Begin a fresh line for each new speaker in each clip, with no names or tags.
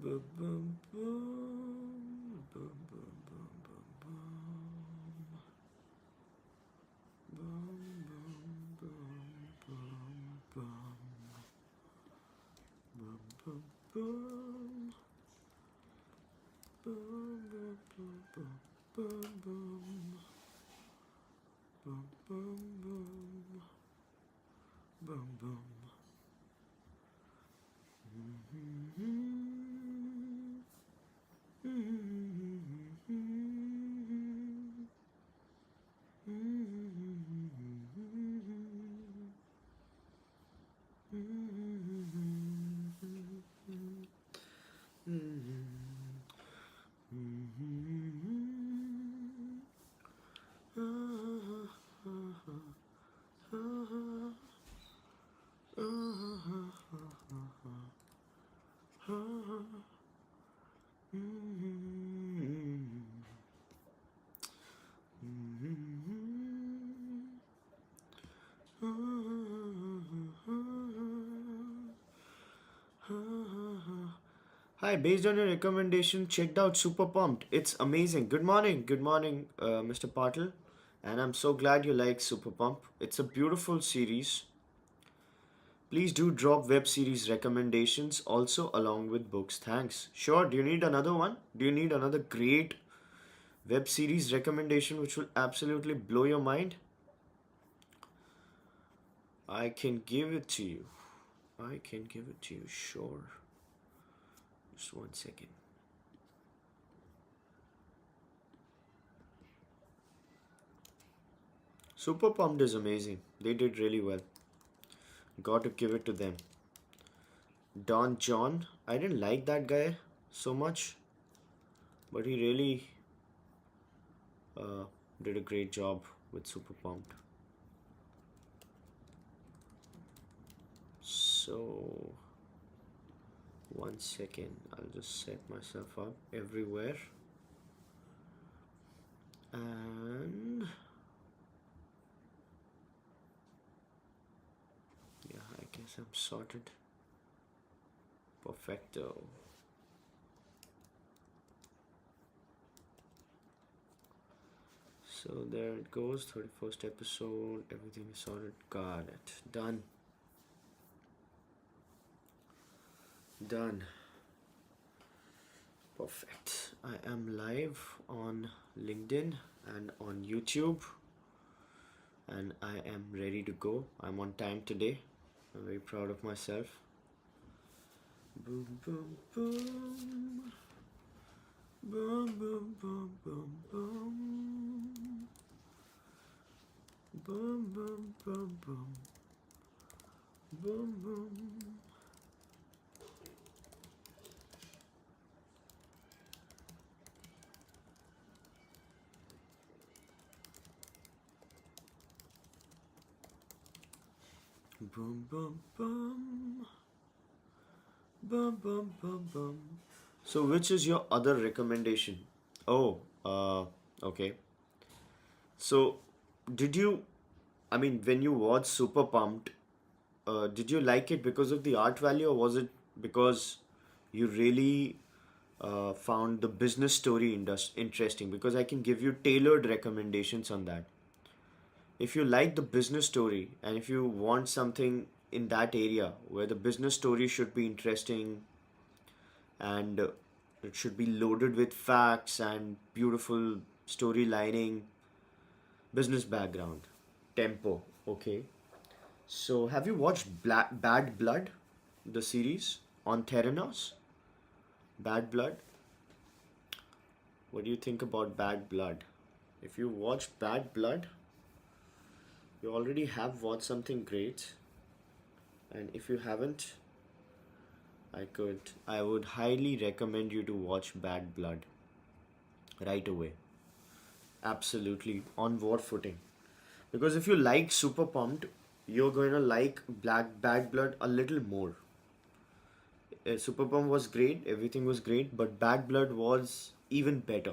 Bum, bum, bum, bum, bum, bum, bum, bum, bum, bum, bum, bum, bum, bum, bum, bum, bum, bum. Hi, based on your recommendation, checked out Super Pumped. It's amazing. Good morning, Mr. Patil. And I'm so glad you like Super Pump. It's a beautiful series. Please do drop web series recommendations also along with books. Thanks. Sure, do you need another one? Do you need another great web series recommendation which will absolutely blow your mind? I can give it to you. I can give it to you, sure. Just one second. Super Pumped is amazing. They did really well. Got to give it to them. Don John, I didn't like that guy so much, but he really uh, did a great job with Super Pumped. So, one second, I'll just set myself up everywhere. And yeah, I guess I'm sorted. Perfecto. So there it goes, 31st episode, everything is sorted. Got it. Done. Done. Perfect. I am live on LinkedIn and on YouTube, and I am ready to go. I'm on time today. I'm very proud of myself. Boom, boom, boom. Boom, boom, boom, boom, boom. Boom, boom, boom, boom. Boom, boom. Boom, boom, boom. Boom, boom, boom, boom. So, which is your other recommendation? Oh, okay. So, did you, I mean, when you watched Super Pumped, did you like it because of the art value, or was it because you really found the business story interesting? Because I can give you tailored recommendations on that. If you like the business story and if you want something in that area where the business story should be interesting and it should be loaded with facts and beautiful storylining, business background, tempo, okay. So, have you watched Bad Blood, the series on Theranos? Bad Blood? What do you think about Bad Blood? If you watch Bad Blood, you already have watched something great. And if you haven't, I would highly recommend you to watch Bad Blood right away. Absolutely on war footing. Because if you like Super Pumped, you're going to like Bad Blood a little more. Super Pump was great, everything was great, but Bad Blood was even better.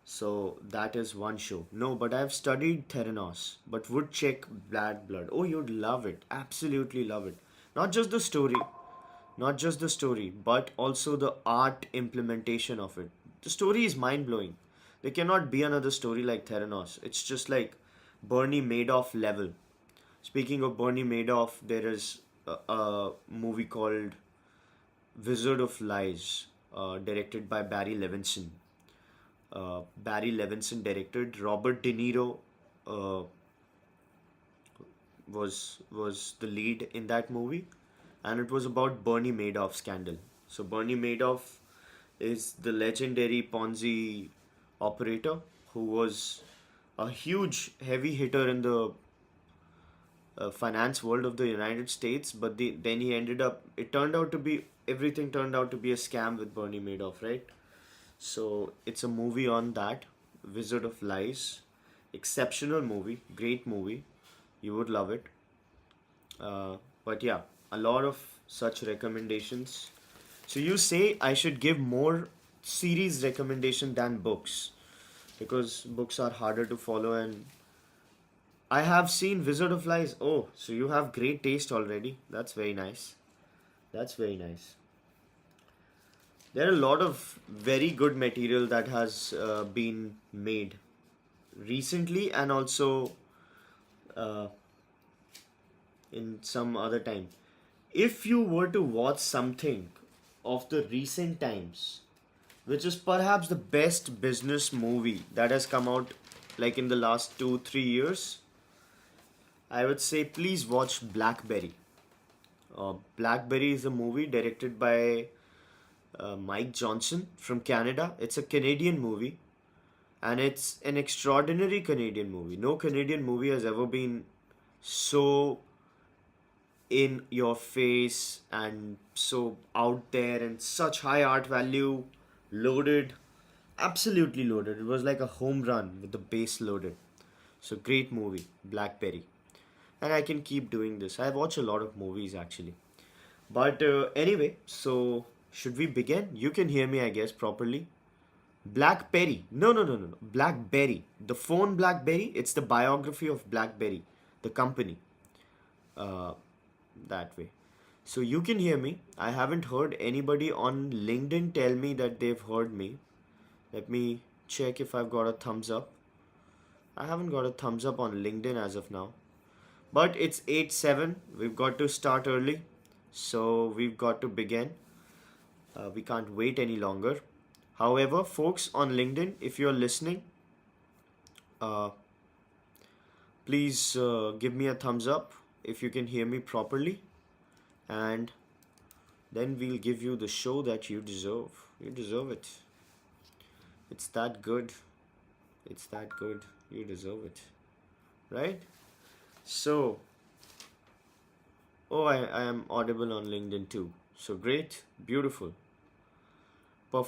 So that is one show. No, but I've studied Theranos, but would check Bad Blood. Oh, you'd love it. Absolutely love it. Not just the story. Not just the story, but also the art implementation of it. The story is mind blowing. There cannot be another story like Theranos. It's just like Bernie Madoff level. Speaking of Bernie Madoff, there is a movie called Wizard of Lies, directed by Barry Levinson. Barry Levinson directed. Robert De Niro uh, was the lead in that movie, and it was about Bernie Madoff scandal. So Bernie Madoff is the legendary Ponzi operator who was a huge heavy hitter in the finance world of the United States, but then he ended up. It turned out to be everything turned out to be a scam with Bernie Madoff, right? So it's a movie on that, Wizard of Lies, exceptional movie, great movie. You would love it. But yeah, a lot of such recommendations. So you say I should give more series recommendation than books because books are harder to follow, and I have seen Wizard of Lies. Oh, so you have great taste already. That's very nice. That's very nice. There are a lot of very good material that has been made recently and also uh, in some other time. If you were to watch something of the recent times, which is perhaps the best business movie that has come out like in the last 2 3 years, I would say please watch Blackberry. Blackberry is a movie directed by Mike Johnson from Canada. It's a Canadian movie, and it's an extraordinary Canadian movie. No Canadian movie has ever been so in your face and so out there and such high art value, loaded, absolutely loaded. It was like a home run with the base loaded. So great movie, Blackberry. And I can keep doing this. I watch a lot of movies actually. But anyway, so should we begin? You can hear me, I guess, properly. Blackberry. No, no, no, no, no. Blackberry. The phone Blackberry. It's the biography of Blackberry, the company. Uh, that way. So you can hear me. I haven't heard anybody on LinkedIn tell me that they've heard me. Let me check if I've got a thumbs up. I haven't got a thumbs up on LinkedIn as of now. But it's 8-7. We've got to start early. So we've got to begin. We can't wait any longer. However, folks on LinkedIn, if you're listening, uh, please give me a thumbs up if you can hear me properly. And then we'll give you the show that you deserve. You deserve it. It's that good. It's that good. You deserve it. Right? So, oh, I am audible on LinkedIn too. So great. Beautiful.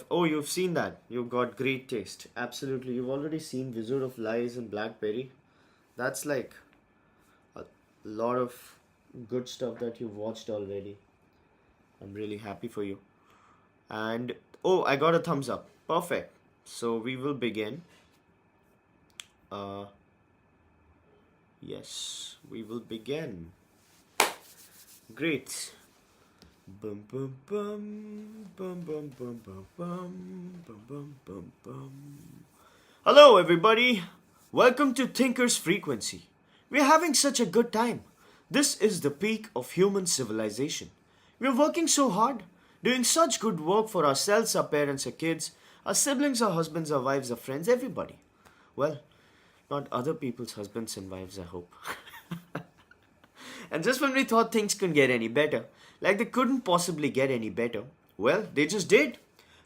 Oh, you've seen that. You've got great taste. Absolutely. You've already seen Wizard of Lies and Blackberry. That's like a lot of good stuff that you've watched already. I'm really happy for you. And oh, I got a thumbs up. Perfect. So we will begin. Uh, yes, we will begin. Great. Bum bum bum bum bum bum bum bum bum bum bum bum. Hello, everybody. Welcome to Thinker's Frequency. We're having such a good time. This is the peak of human civilization. We're working so hard, doing such good work for ourselves, our parents, our kids, our siblings, our husbands, our wives, our friends, everybody. Well, not other people's husbands and wives, I hope. And just when we thought things couldn't get any better, like they couldn't possibly get any better, well, they just did.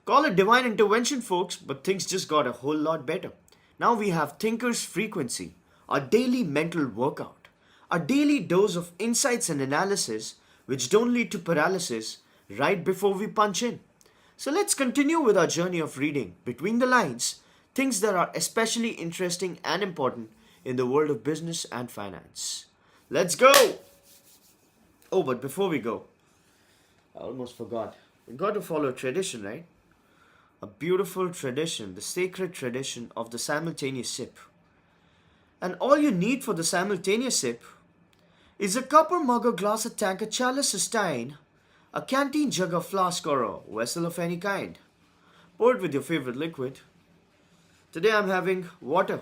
Call it divine intervention, folks, but things just got a whole lot better. Now we have Thinker's Frequency, our daily mental workout, a daily dose of insights and analysis which don't lead to paralysis right before we punch in. So let's continue with our journey of reading between the lines things that are especially interesting and important in the world of business and finance. Let's go! Oh, but before we go, I almost forgot. We got to follow tradition, right? A beautiful tradition, the sacred tradition of the simultaneous sip. And all you need for the simultaneous sip is a cup or mug or glass, a tank, a chalice, a stein, A canteen jug, a flask, or a vessel of any kind. Pour it with your favorite liquid. Today I'm having water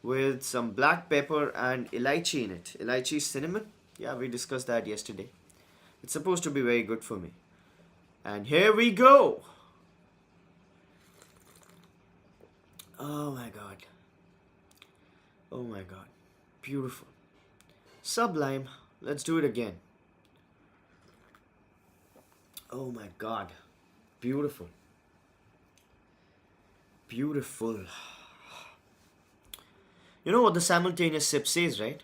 with some black pepper and elaichi in it. Elaichi is cinnamon. Yeah, we discussed that yesterday. It's supposed to be very good for me. And here we go. Oh my god. Oh my god. Beautiful. Sublime. Let's do it again. Oh my god. Beautiful. Beautiful. You know what the simultaneous sip says, right?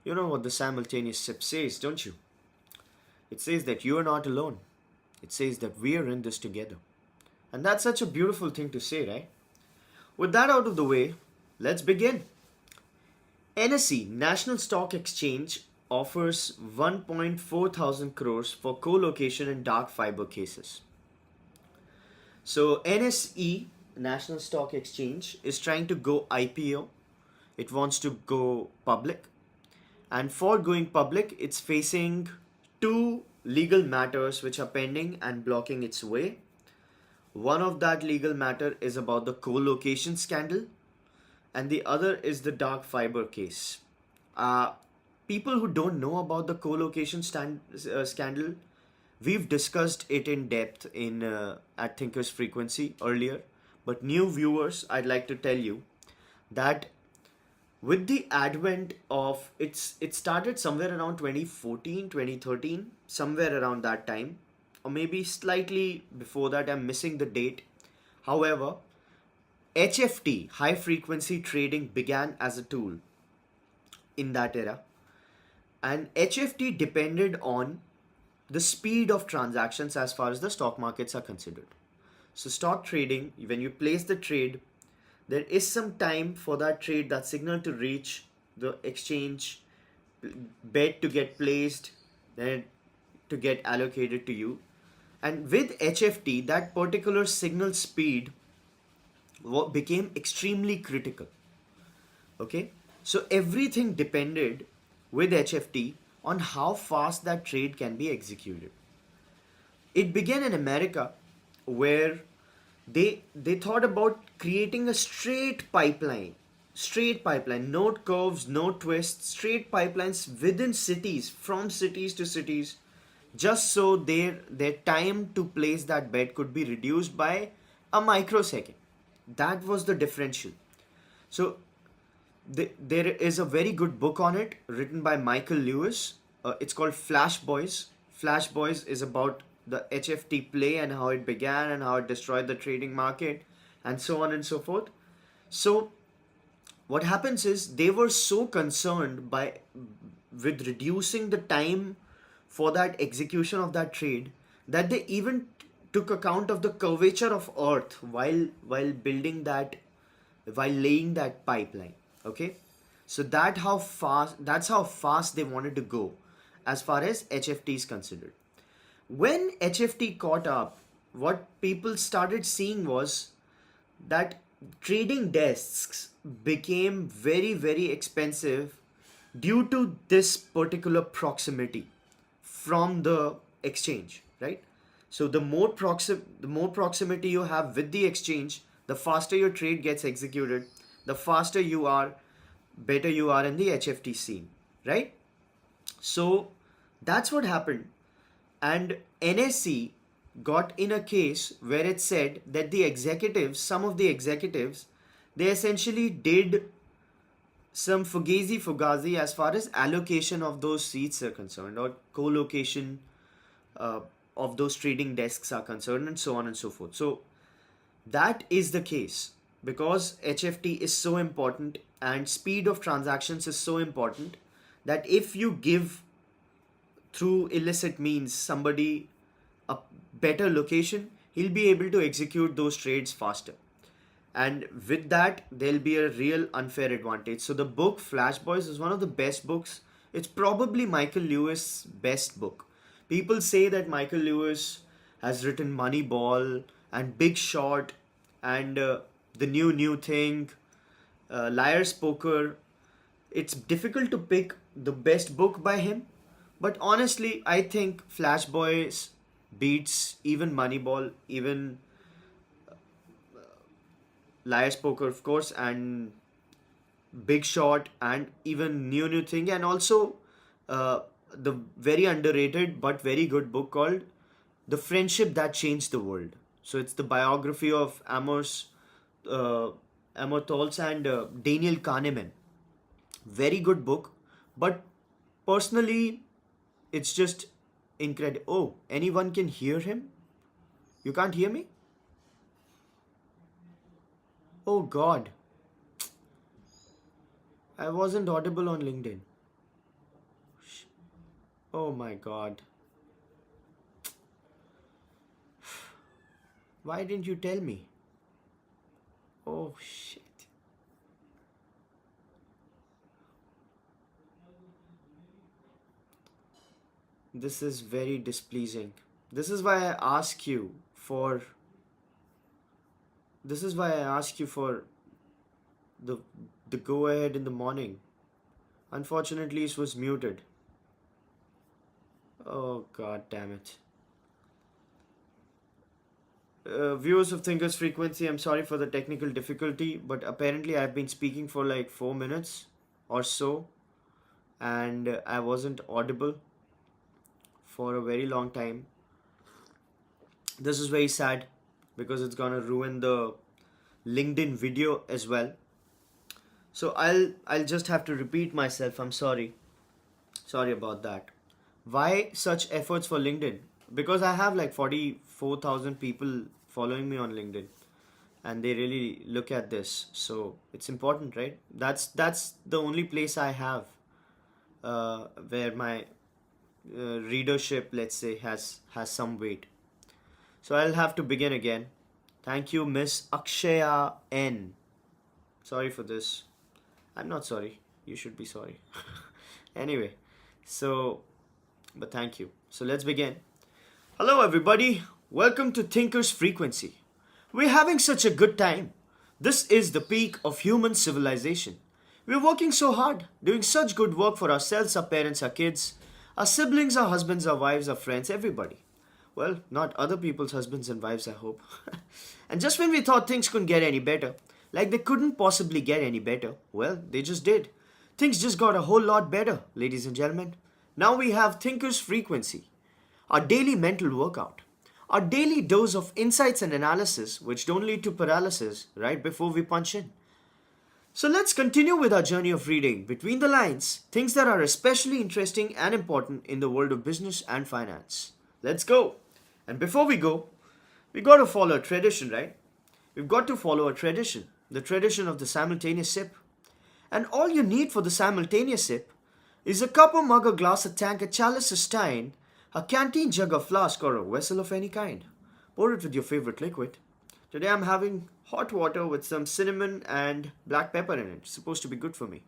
You know what the simultaneous sip says, don't you? It says that you are not alone. It says that we are in this together. And that's such a beautiful thing to say, right? With that out of the way, let's begin. NSE, National Stock Exchange, offers 1.4 thousand crores for co-location in dark fiber cases. So NSE, National Stock Exchange, is trying to go IPO. It wants to go public. And for going public, it's facing two legal matters which are pending and blocking its way. One of that legal matter is about the co-location scandal, and the other is the dark fiber case. People who don't know about the scandal, we've discussed it in depth in at Thinkers Frequency earlier. But new viewers, I'd like to tell you that with the advent of it started somewhere around 2014, 2013, somewhere around that time, or maybe slightly before that. I'm missing the date. However, HFT, high frequency trading, began as a tool in that era, and HFT depended on the speed of transactions as far as the stock markets are considered. So stock trading, when you place the trade, there is some time for that trade, that signal to reach the exchange, bet to get placed, then to get allocated to you. And with HFT, that particular signal speed became extremely critical. Okay, so everything depended with HFT on how fast that trade can be executed. It began in America, where they thought about creating a straight pipeline, no curves, no twists, straight pipelines within cities, from cities to cities, just so their time to place that bet could be reduced by a microsecond. That was the differential. So there is a very good book on it written by Michael Lewis. It's called Flash Boys. Flash Boys is about the HFT play and how it began and how it destroyed the trading market and so on and so forth. So what happens is they were so concerned with reducing the time for that execution of that trade that they even took account of the curvature of earth while building that, while laying that pipeline. Okay, so that's how fast they wanted to go as far as HFT is considered. When HFT caught up, what people started seeing was that trading desks became very, very expensive due to this particular proximity from the exchange, right? So the more proximity you have with the exchange, the faster your trade gets executed, the faster you are, better you are in the HFT scene, right? So that's what happened. And NSE got in a case where it said that the executives, some of the executives, they essentially did some fugazi as far as allocation of those seats are concerned, or co-location uh, of those trading desks are concerned, and so on and so forth. So that is the case because HFT is so important and speed of transactions is so important that if you give through illicit means somebody a better location, he'll be able to execute those trades faster. And with that, there'll be a real unfair advantage. So the book Flash Boys is one of the best books. It's probably Michael Lewis' best book. People say that Michael Lewis has written Moneyball and Big Short and The New Thing, Liar's Poker. It's difficult to pick the best book by him, But honestly, I think Flash Boys beats even Moneyball, even Liar's Poker, of course, and Big Shot, and even New Thing, and also uh, the very underrated but very good book called The Friendship That Changed the World. So it's the biography of uh, Amos Tolls and Daniel Kahneman. Very good book, but personally, it's just incredible. Oh, anyone can hear him? You can't hear me? Oh God, I wasn't audible on LinkedIn. Oh my God, why didn't you tell me? Oh shit. This is very displeasing. This is why I ask you for. This is why I ask you for the the go ahead in the morning. Unfortunately, it was muted. Oh God damn it. Viewers of Thinkers Frequency, I'm sorry for the technical difficulty, but apparently I've been speaking for like 4 minutes or so, and I wasn't audible for a very long time. This is very sad because it's gonna ruin the LinkedIn video as well. So I'll just have to repeat myself. I'm sorry. Sorry about that. Why such efforts for LinkedIn? Because I have like 44,000 people following me on LinkedIn, and they really look at this. So it's important, right? That's the only place I have where my readership, let's say, has some weight. So I'll have to begin again. Thank you, Miss Akshaya N. Sorry for this. I'm not sorry. You should be sorry. Anyway, so, but thank you. So let's begin. Hello, everybody. Welcome to Thinker's Frequency. We're having such a good time. This is the peak of human civilization. We're working so hard, doing such good work for ourselves, our parents, our kids, our siblings, our husbands, our wives, our friends, everybody. Well, not other people's husbands and wives, I hope. And just when we thought things couldn't get any better, like they couldn't possibly get any better, well, they just did. Things just got a whole lot better, ladies and gentlemen. Now we have Thinker's Frequency, our daily mental workout, our daily dose of insights and analysis which don't lead to paralysis right before we punch in. So let's continue with our journey of reading between the lines things that are especially interesting and important in the world of business and finance. Let's go. And before we go, we got to follow a tradition, right? We've got to follow a tradition, the tradition of the simultaneous sip. And all you need for the simultaneous sip is a cup, a mug, a glass, a tank, a chalice, a stein, a canteen jug, a flask, or a vessel of any kind. Pour it with your favorite liquid. Today I'm having hot water with some cinnamon and black pepper in it. It's supposed to be good for me.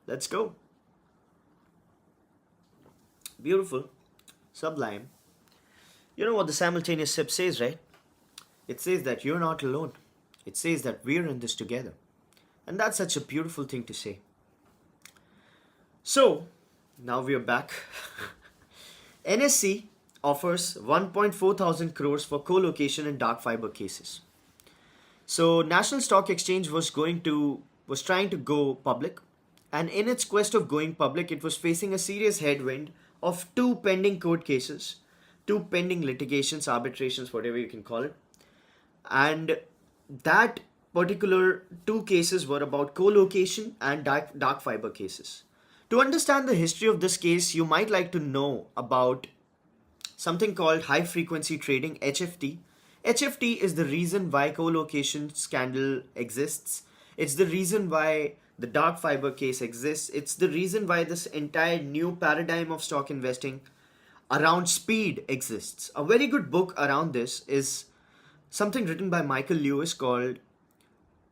Let's go. Beautiful. Sublime. You know what the simultaneous sip says, right? It says that you're not alone. It says that we're in this together. And that's such a beautiful thing to say. So, now we're back. NSC offers 1.4 thousand crores for co-location in dark fiber cases. So, National Stock Exchange was trying to go public, and in its quest of going public, it was facing a serious headwind of two pending court cases, two pending litigations, arbitrations, whatever you can call it. And that particular two cases were about co-location and dark fiber cases. To understand the history of this case, you might like to know about something called high frequency trading, HFT. HFT is the reason why co-location scandal exists. It's the reason why the dark fiber case exists. It's the reason why this entire new paradigm of stock investing around speed exists. A very good book around this is something written by Michael Lewis called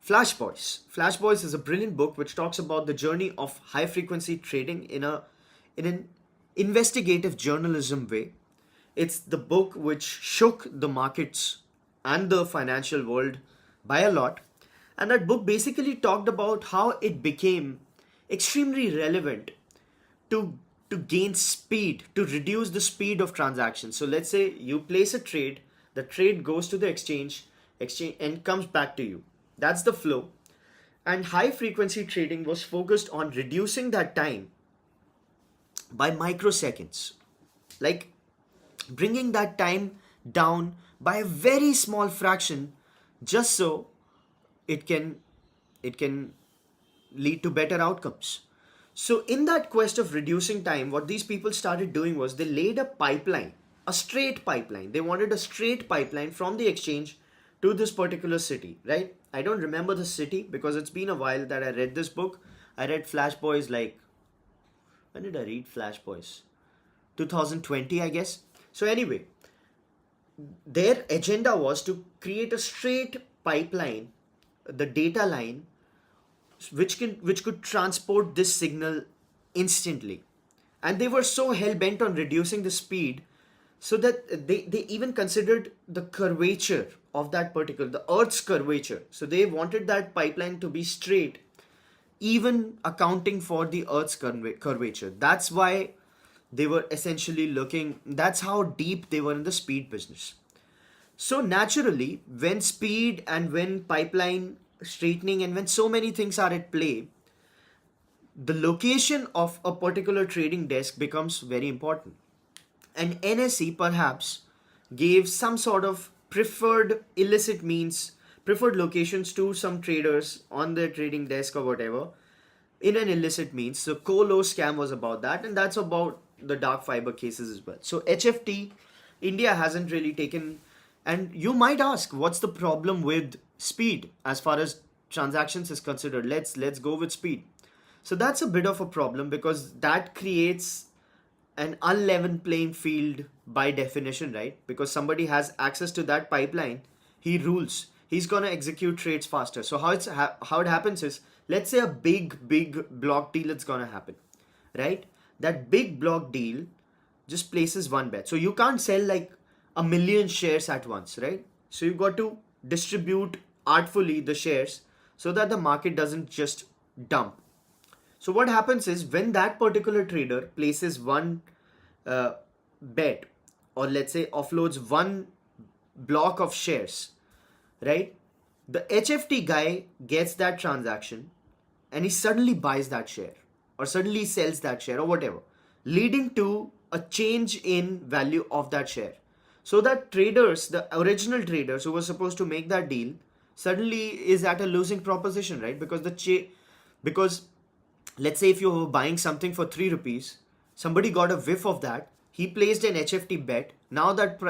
Flash Boys. Flash Boys is a brilliant book which talks about the journey of high frequency trading in an investigative journalism way. It's the book which shook the markets and the financial world by a lot. And that book basically talked about how it became extremely relevant to to gain speed, to reduce the speed of transactions. So let's say you place a trade, the trade goes to the exchange and comes back to you. That's the flow. And high frequency trading was focused on reducing that time by microseconds, like bringing that time down by a very small fraction, just so it can it can lead to better outcomes. So in that quest of reducing time, what these people started doing was they laid a pipeline, a straight pipeline. They wanted a straight pipeline from the exchange to this particular city, right? I don't remember the city because it's been a while that I read this book. I read Flash Boys, like, when did I read Flash Boys? 2020, I guess. So anyway, their agenda was to create a straight pipeline, the data line, which could transport this signal instantly. And they were so hell bent on reducing the speed, so that they even considered the curvature of that particular, the earth's curvature. So they wanted that pipeline to be straight, even accounting for the earth's curvature. That's why they were essentially looking, that's how deep they were in the speed business. So naturally, when speed and when pipeline straightening and when so many things are at play, the location of a particular trading desk becomes very important. And NSE perhaps gave some sort of preferred illicit means, preferred locations to some traders on their trading desk or whatever, in an illicit means. So Colo scam was about that, and that's about the dark fiber cases as well. So HFT, India hasn't really taken, and you might ask, what's the problem with speed as far as transactions is considered? Let's go with speed. So that's a bit of a problem because that creates an unleavened playing field by definition, right? Because somebody has access to that pipeline, he rules. He's gonna execute trades faster. So how it happens is, let's say a big block deal is gonna happen, right? That big block deal just places one bet. So you can't sell like a million shares at once, right? So you've got to distribute artfully the shares so that the market doesn't just dump. So what happens is, when that particular trader places one bet, or let's say offloads one block of shares, right? The HFT guy gets that transaction and he suddenly buys that share or suddenly sells that share or whatever, leading to a change in value of that share. So that traders, the original traders who were supposed to make that deal, suddenly is at a losing proposition, right? Because let's say if you were buying something for 3 rupees, somebody got a whiff of that, he placed an HFT bet. Now that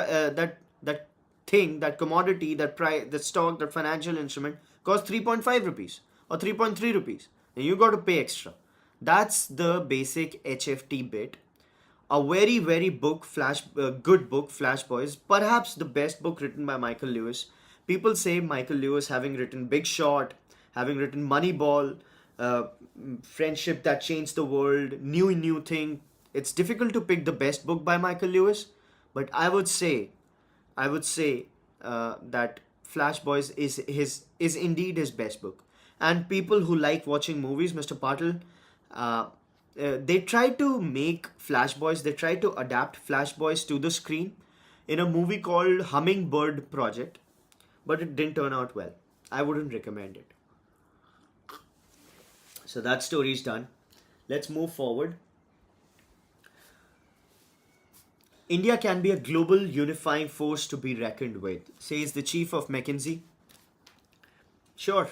thing, that commodity, that price, that stock, that financial instrument costs 3.5 rupees or 3.3 rupees, and you got to pay extra. That's the basic HFT bit. A very good book, Flash Boys, perhaps the best book written by Michael Lewis. People say Michael Lewis, having written Big Short, having written Moneyball, uh, Friendship That Changed the World, New Thing. It's difficult to pick the best book by Michael Lewis, but I would say that Flash Boys is indeed his best book. And people who like watching movies, Mr. Patil, uh, they tried to make Flash Boys. They tried to adapt Flash Boys to the screen in a movie called Hummingbird Project, but it didn't turn out well. I wouldn't recommend it. So that story is done. Let's move forward. India can be a global unifying force to be reckoned with, says the chief of McKinsey. Sure,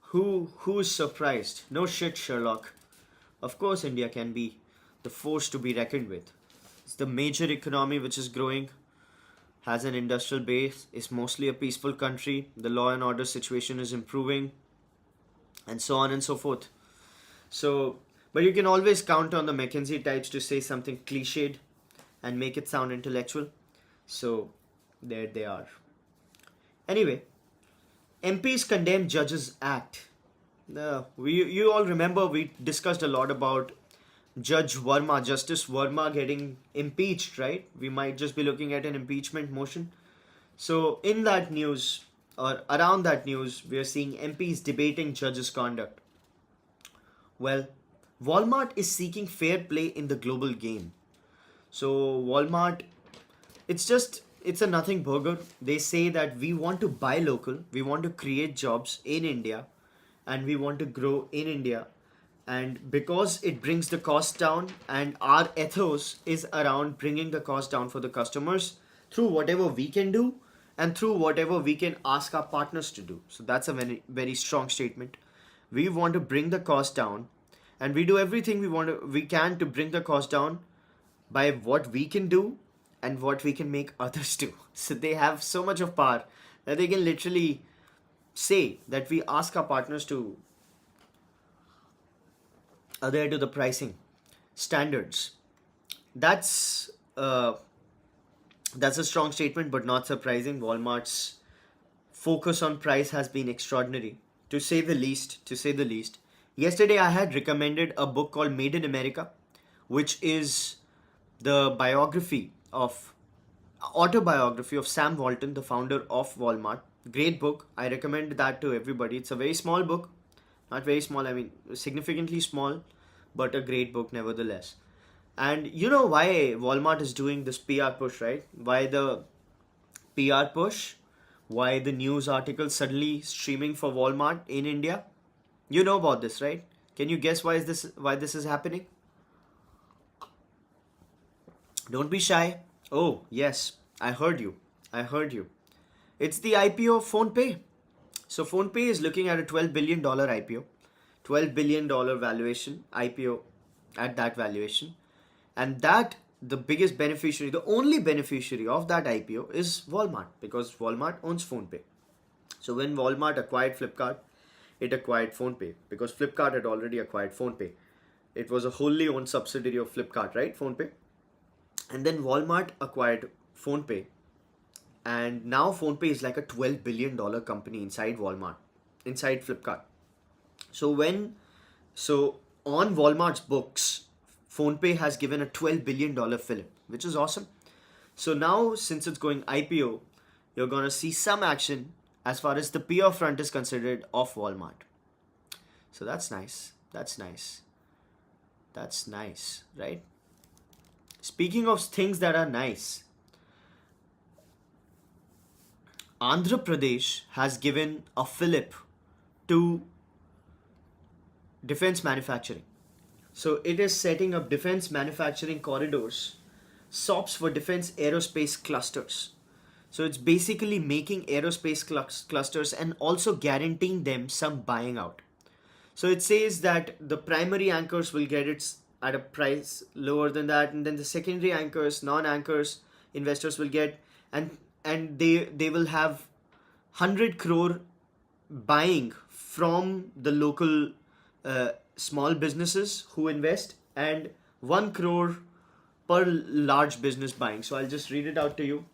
who is surprised? No shit, Sherlock. Of course, India can be the force to be reckoned with. It's the major economy which is growing, has an industrial base, is mostly a peaceful country, the law and order situation is improving, and so on and so forth. So, but you can always count on the McKinsey types to say something cliched and make it sound intellectual. So, there they are. Anyway, MPs condemn Judges Act. You all remember we discussed a lot about Judge Verma, Justice Verma getting impeached, right? We might just be looking at an impeachment motion. So, in that news, or around that news, we are seeing MPs debating judges' conduct. Well, Walmart is seeking fair play in the global game. So Walmart, it's a nothing burger. They say that we want to buy local, we want to create jobs in India, and we want to grow in India. And because it brings the cost down, and our ethos is around bringing the cost down for the customers through whatever we can do and through whatever we can ask our partners to do. So that's a very strong statement. We want to bring the cost down, and we do everything we can to bring the cost down by what we can do and what we can make others do. So they have so much of power that they can literally say that we ask our partners to adhere to the pricing standards. That's uh, that's a strong statement, but not surprising. Walmart's focus on price has been extraordinary, to say the least. To say the least. Yesterday, I had recommended a book called Made in America, which is the autobiography of Sam Walton, the founder of Walmart. Great book. I recommend that to everybody. It's a very small book, not very small. I mean, significantly small, but a great book nevertheless. And you know why Walmart is doing this PR push, right? Why the PR push? Why the news articles suddenly streaming for Walmart in India? You know about this, right? Can you guess why this is happening? Don't be shy. Oh, yes, I heard you. I heard you. It's the IPO of PhonePe. So PhonePe is looking at a $12 billion IPO, $12 billion valuation IPO at that valuation. And that the biggest beneficiary, the only beneficiary of that IPO is Walmart, because Walmart owns PhonePe. So when Walmart acquired Flipkart, it acquired PhonePe because Flipkart had already acquired PhonePe. It was a wholly owned subsidiary of Flipkart, right? PhonePe. And then Walmart acquired PhonePe, and now PhonePe is like a $12 billion company inside Walmart, inside Flipkart. So so on Walmart's books, PhonePe has given a $12 billion fillip, which is awesome. So now, since it's going IPO, you're gonna see some action as far as the PR front is considered of Walmart. So that's nice. That's nice. That's nice, right? Speaking of things that are nice, Andhra Pradesh has given a fillip to defense manufacturing. So it is setting up defense manufacturing corridors, SOPs for defense aerospace clusters. So it's basically making aerospace clusters and also guaranteeing them some buying out. So it says that the primary anchors will get it at a price lower than that, and then the secondary anchors, non-anchors, investors will get, and they will have 100 crore buying from the local small businesses who invest, and 1 crore per large business buying. So I'll just read it out to you.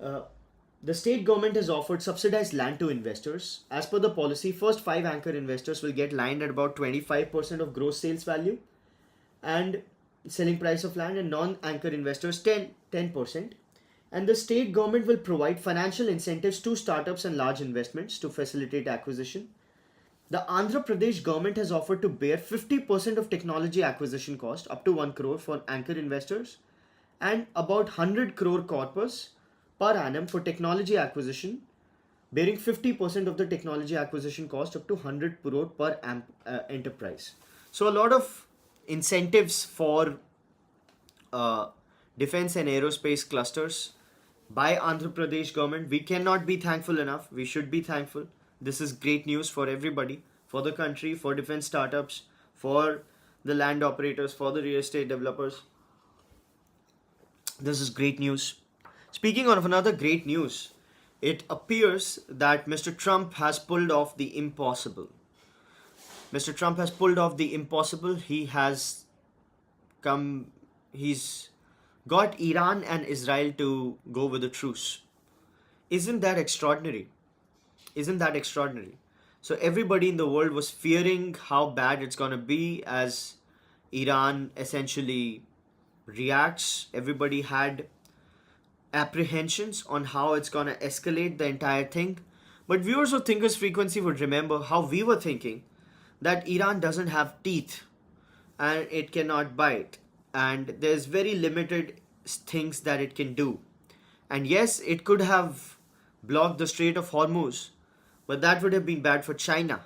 Uh, the state government has offered subsidized land to investors. As per the policy, first 5 anchor investors will get land at about 25% of gross sales value and selling price of land, and non-anchor investors 10%. And the state government will provide financial incentives to startups and large investments to facilitate acquisition. The Andhra Pradesh government has offered to bear 50% of technology acquisition cost up to 1 crore for anchor investors, and about 100 crore corpus per annum for technology acquisition, bearing 50% of the technology acquisition cost up to 100 crore per enterprise. So a lot of incentives for defense and aerospace clusters by Andhra Pradesh government. We cannot be thankful enough. We should be thankful. This is great news for everybody, for the country, for defense startups, for the land operators, for the real estate developers. This is great news. Speaking of another great news, it appears that Mr. Trump has pulled off the impossible. Mr. Trump has pulled off the impossible. He's got Iran and Israel to go with a truce. Isn't that extraordinary? Isn't that extraordinary? So everybody in the world was fearing how bad it's going to be as Iran essentially reacts. Everybody had apprehensions on how it's going to escalate the entire thing. But viewers of Thinkers Frequency would remember how we were thinking that Iran doesn't have teeth and it cannot bite, and there's very limited things that it can do. And yes, it could have blocked the Strait of Hormuz, but that would have been bad for China,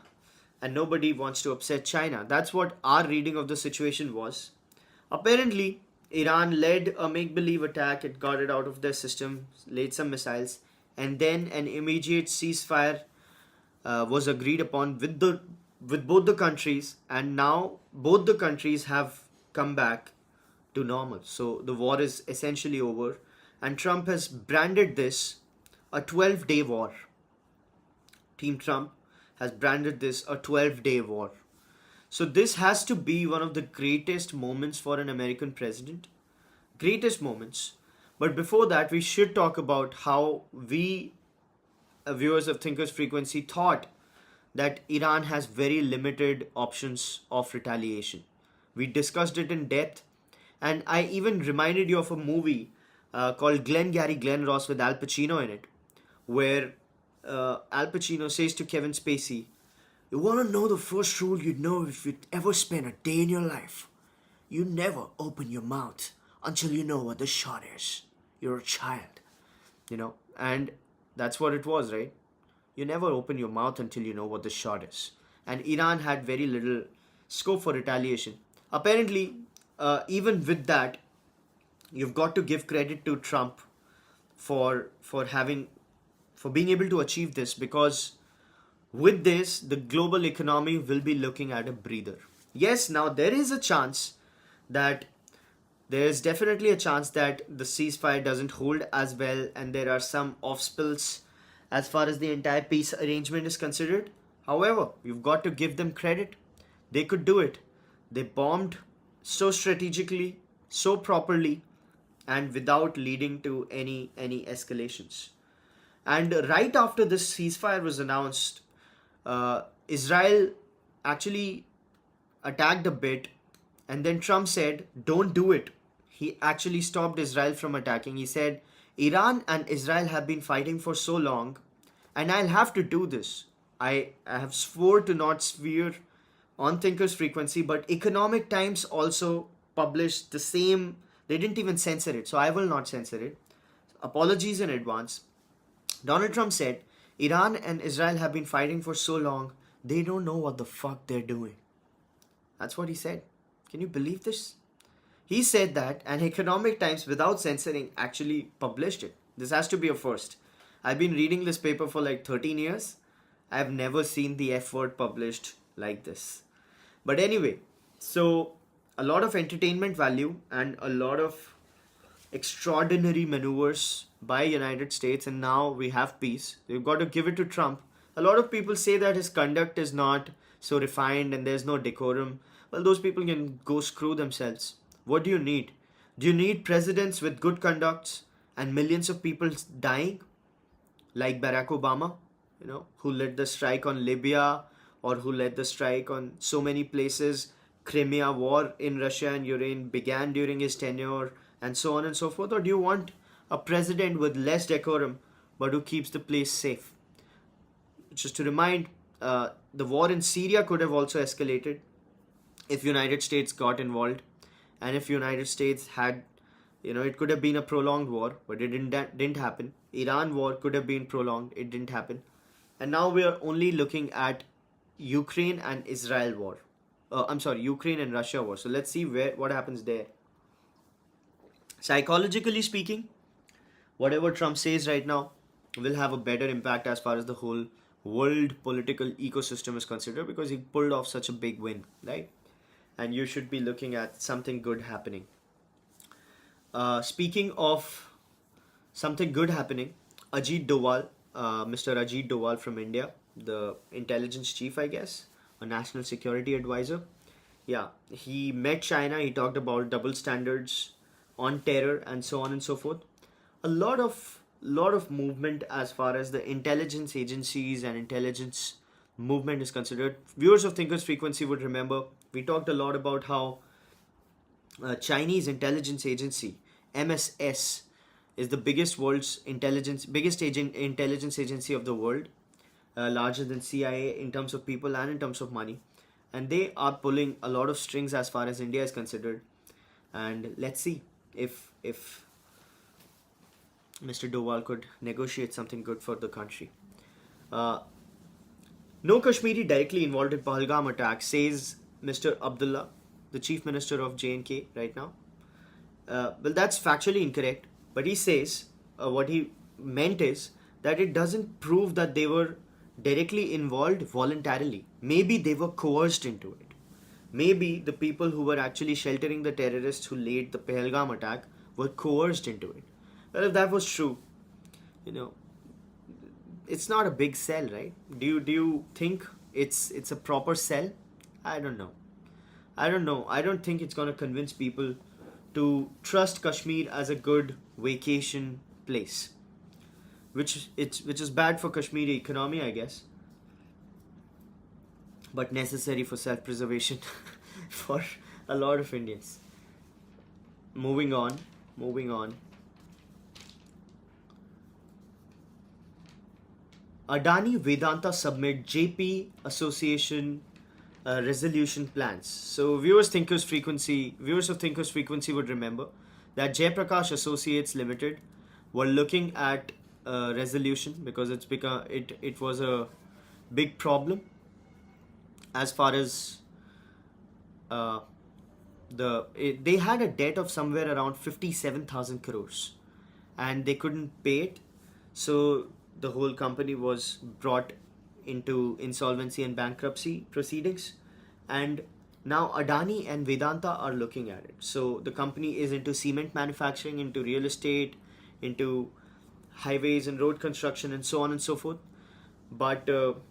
and nobody wants to upset China. That's what our reading of the situation was. Apparently, Iran led a make believe attack, it got it out of their system, laid some missiles, and then an immediate ceasefire was agreed upon with both the countries, and now both the countries have come back to normal. So the war is essentially over, and Trump has branded this a 12-day war. Team Trump has branded this a 12-day war. So this has to be one of the greatest moments for an American president. Greatest moments. But before that, we should talk about how we, viewers of Thinkers Frequency, thought that Iran has very limited options of retaliation. We discussed it in depth, and I even reminded you of a movie called Glengarry Glen Ross with Al Pacino in it, where Al Pacino says to Kevin Spacey, "You want to know the first rule you'd know if you'd ever spend a day in your life? You never open your mouth until you know what the shot is. You're a child." And that's what it was, right? You never open your mouth until you know what the shot is. And Iran had very little scope for retaliation. Apparently, even with that, you've got to give credit to Trump for being able to achieve this, because with this, the global economy will be looking at a breather. Yes, now there is definitely a chance that the ceasefire doesn't hold as well, and there are some off spills as far as the entire peace arrangement is considered. However, you've got to give them credit. They could do it. They bombed so strategically, so properly, and without leading to any escalations. And right after this ceasefire was announced, Israel actually attacked a bit, and then Trump said, "Don't do it." He actually stopped Israel from attacking. He said, "Iran and Israel have been fighting for so long, and I'll have to do this. I have swore to not swear on Thinkers Frequency, but Economic Times also published the same. They didn't even censor it, so I will not censor it. Apologies in advance." Donald Trump said, "Iran and Israel have been fighting for so long, they don't know what the fuck they're doing." That's what he said. Can you believe this? He said that, and Economic Times, without censoring, actually published it. This has to be a first. I've been reading this paper for like 13 years. I've never seen the F word published like this. But anyway, so a lot of entertainment value and a lot of extraordinary maneuvers by United States, and now we have peace. You've got to give it to Trump. A lot of people say that his conduct is not so refined and there's no decorum. Well, those people can go screw themselves. What do you need? Do you need presidents with good conducts and millions of people dying? Like Barack Obama, who led the strike on Libya, or who led the strike on so many places. Crimea war in Russia and Ukraine began during his tenure, and so on and so forth. Or do you want a president with less decorum but who keeps the place safe? Just to remind, the war in Syria could have also escalated if United States got involved, and if United States had, it could have been a prolonged war, but it didn't happen. Iran war could have been prolonged, it didn't happen. And now we are only looking at Ukraine and Israel war. Ukraine and Russia war. So let's see what happens there. Psychologically speaking, whatever Trump says right now will have a better impact as far as the whole world political ecosystem is considered, because he pulled off such a big win, right? And you should be looking at something good happening. Speaking of something good happening, Ajit Doval, Mr. Ajit Doval from India, the intelligence chief, I guess, a national security advisor. Yeah, he met China. He talked about double standards on terror and so on and so forth. A lot of movement as far as the intelligence agencies and intelligence movement is considered. Viewers of Thinkers Frequency would remember we talked a lot about how Chinese intelligence agency MSS is the biggest intelligence agency of the world, larger than CIA in terms of people and in terms of money. and they are pulling a lot of strings as far as India is considered. And let's see if Mr. Doval could negotiate something good for the country. Uh, no Kashmiri directly involved in Pahalgam attack, says Mr. Abdullah, the Chief Minister of J&K right now. Well, that's factually incorrect. But he says what he meant is that it doesn't prove that they were directly involved voluntarily. Maybe they were coerced into it. Maybe the people who were actually sheltering the terrorists who laid the Pahalgam attack were coerced into it. Well, if that was true, you know, it's not a big sell, right? Do you think it's a proper sell? I don't know. I don't know. I don't think it's gonna convince people to trust Kashmir as a good vacation place, which is bad for Kashmiri economy, I guess, but necessary for self-preservation for a lot of Indians. Moving on, moving on. Adani Vedanta submit JP Association resolution plans. So viewers of Thinkers Frequency would remember that Jayaprakash Associates Limited were looking at resolution because it was a big problem as far as they had a debt of somewhere around 57,000 crores and they couldn't pay it, so the whole company was brought into insolvency and bankruptcy proceedings, and now Adani and Vedanta are looking at it. So the company is into cement manufacturing, into real estate, into highways and road construction and so on and so forth. But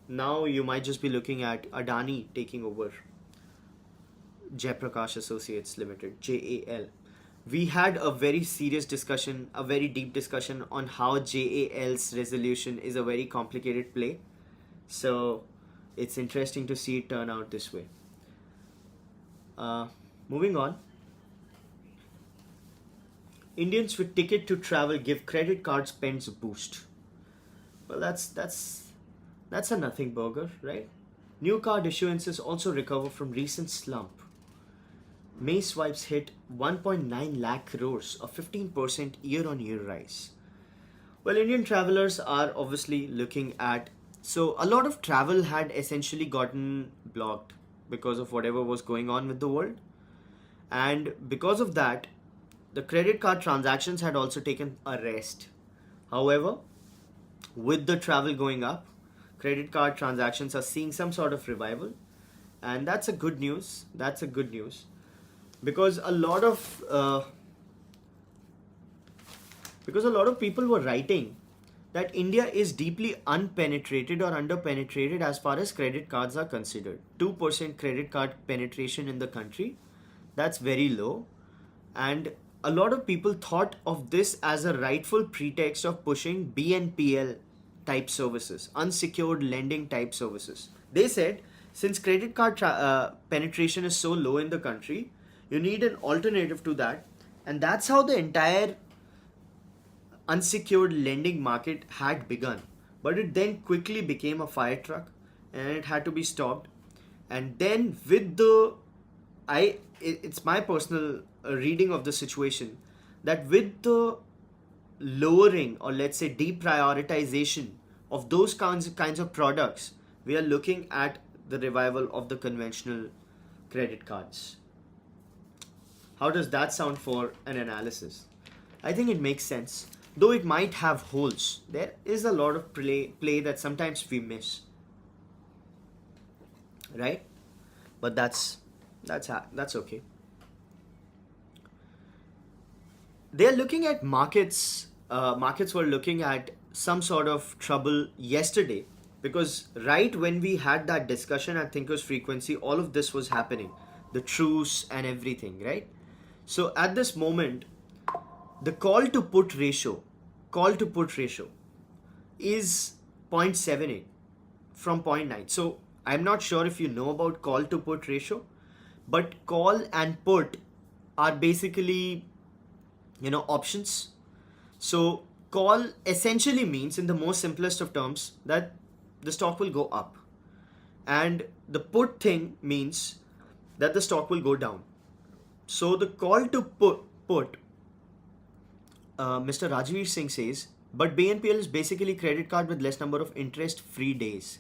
now you might just be looking at Adani taking over Jayaprakash Associates Limited, JAL. We had a very serious discussion, a very deep discussion on how JAL's resolution is a very complicated play. So it's interesting to see it turn out this way. Moving on. Indians with ticket to travel give credit card spends a boost. Well, that's a nothing burger, right? New card issuances also recover from recent slump. May swipes hit 1.9 lakh crores, a 15% year-on-year rise. Well, Indian travelers are obviously looking at... So, a lot of travel had essentially gotten blocked because of whatever was going on with the world. And because of that, the credit card transactions had also taken a rest. However, with the travel going up, credit card transactions are seeing some sort of revival. And that's a good news. That's a good news. Because a lot of people were writing that India is deeply unpenetrated or underpenetrated as far as credit cards are considered. 2% credit card penetration in the country, that's very low. And a lot of people thought of this as a rightful pretext of pushing BNPL type services, unsecured lending type services. They said, since credit card penetration is so low in the country, you need an alternative to that. And that's how the entire unsecured lending market had begun. But it then quickly became a fire truck and it had to be stopped. And then with it's my personal reading of the situation, that with the lowering or let's say deprioritization of those kinds of products, we are looking at the revival of the conventional credit cards. How does that sound for an analysis? I think it makes sense. Though it might have holes, there is a lot of play that sometimes we miss. Right? But that's okay. They're looking at markets. Markets were looking at some sort of trouble yesterday because right when we had that discussion at Thinkers Frequency, all of this was happening. The truce and everything, right? So at this moment, the call to put ratio is 0.78 from 0.9. So I'm not sure if you know about call to put ratio, but call and put are basically, options. So call essentially means, in the most simplest of terms, that the stock will go up. and the put thing means that the stock will go down. So the call to put Mr. Rajveer Singh says, but BNPL is basically credit card with less number of interest-free days.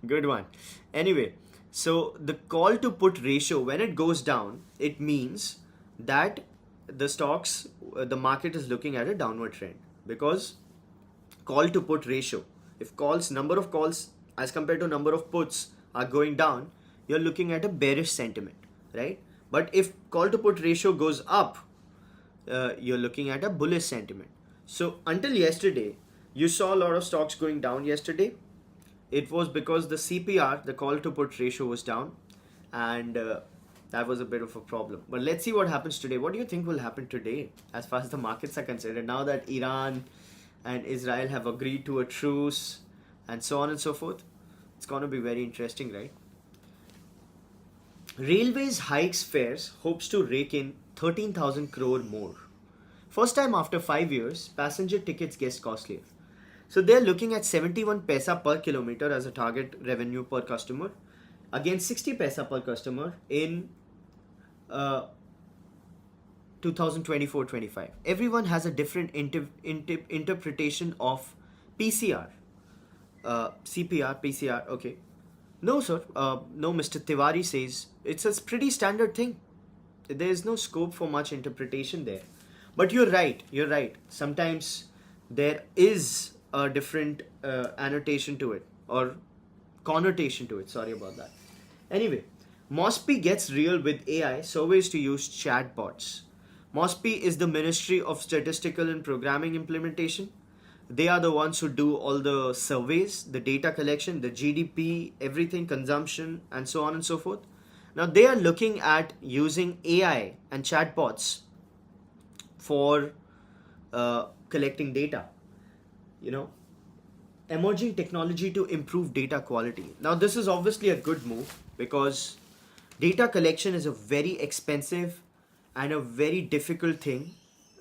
Good one. Anyway, so the call to put ratio, when it goes down, it means that the market is looking at a downward trend, because call to put ratio, if number of calls as compared to number of puts are going down, you're looking at a bearish sentiment, right? But if call to put ratio goes up, you're looking at a bullish sentiment. So until yesterday, you saw a lot of stocks going down yesterday. It was because the CPR, the call to put ratio, was down, and that was a bit of a problem. But let's see what happens today. What do you think will happen today as far as the markets are concerned? And now that Iran and Israel have agreed to a truce and so on and so forth, it's going to be very interesting, right? Railways hikes fares, hopes to rake in 13,000 crore more. First time after 5 years, passenger tickets get costlier. So they're looking at 71 paisa per kilometer as a target revenue per customer, against 60 paisa per customer in 2024-25. Everyone has a different interpretation of PCR, CPR, PCR. Okay, no sir, no. Mr. Tiwari says it's a pretty standard thing. There is no scope for much interpretation there. But you're right. You're right. Sometimes there is a different annotation to it, or connotation to it. Sorry about that. Anyway, MOSPI gets real with AI surveys to use chatbots. MOSPI is the Ministry of Statistical and Programming Implementation. They are the ones who do all the surveys, the data collection, the GDP, everything, consumption, and so on and so forth. Now they are looking at using AI and chatbots for collecting data. You know, emerging technology to improve data quality. Now this is obviously a good move, because data collection is a very expensive and a very difficult thing.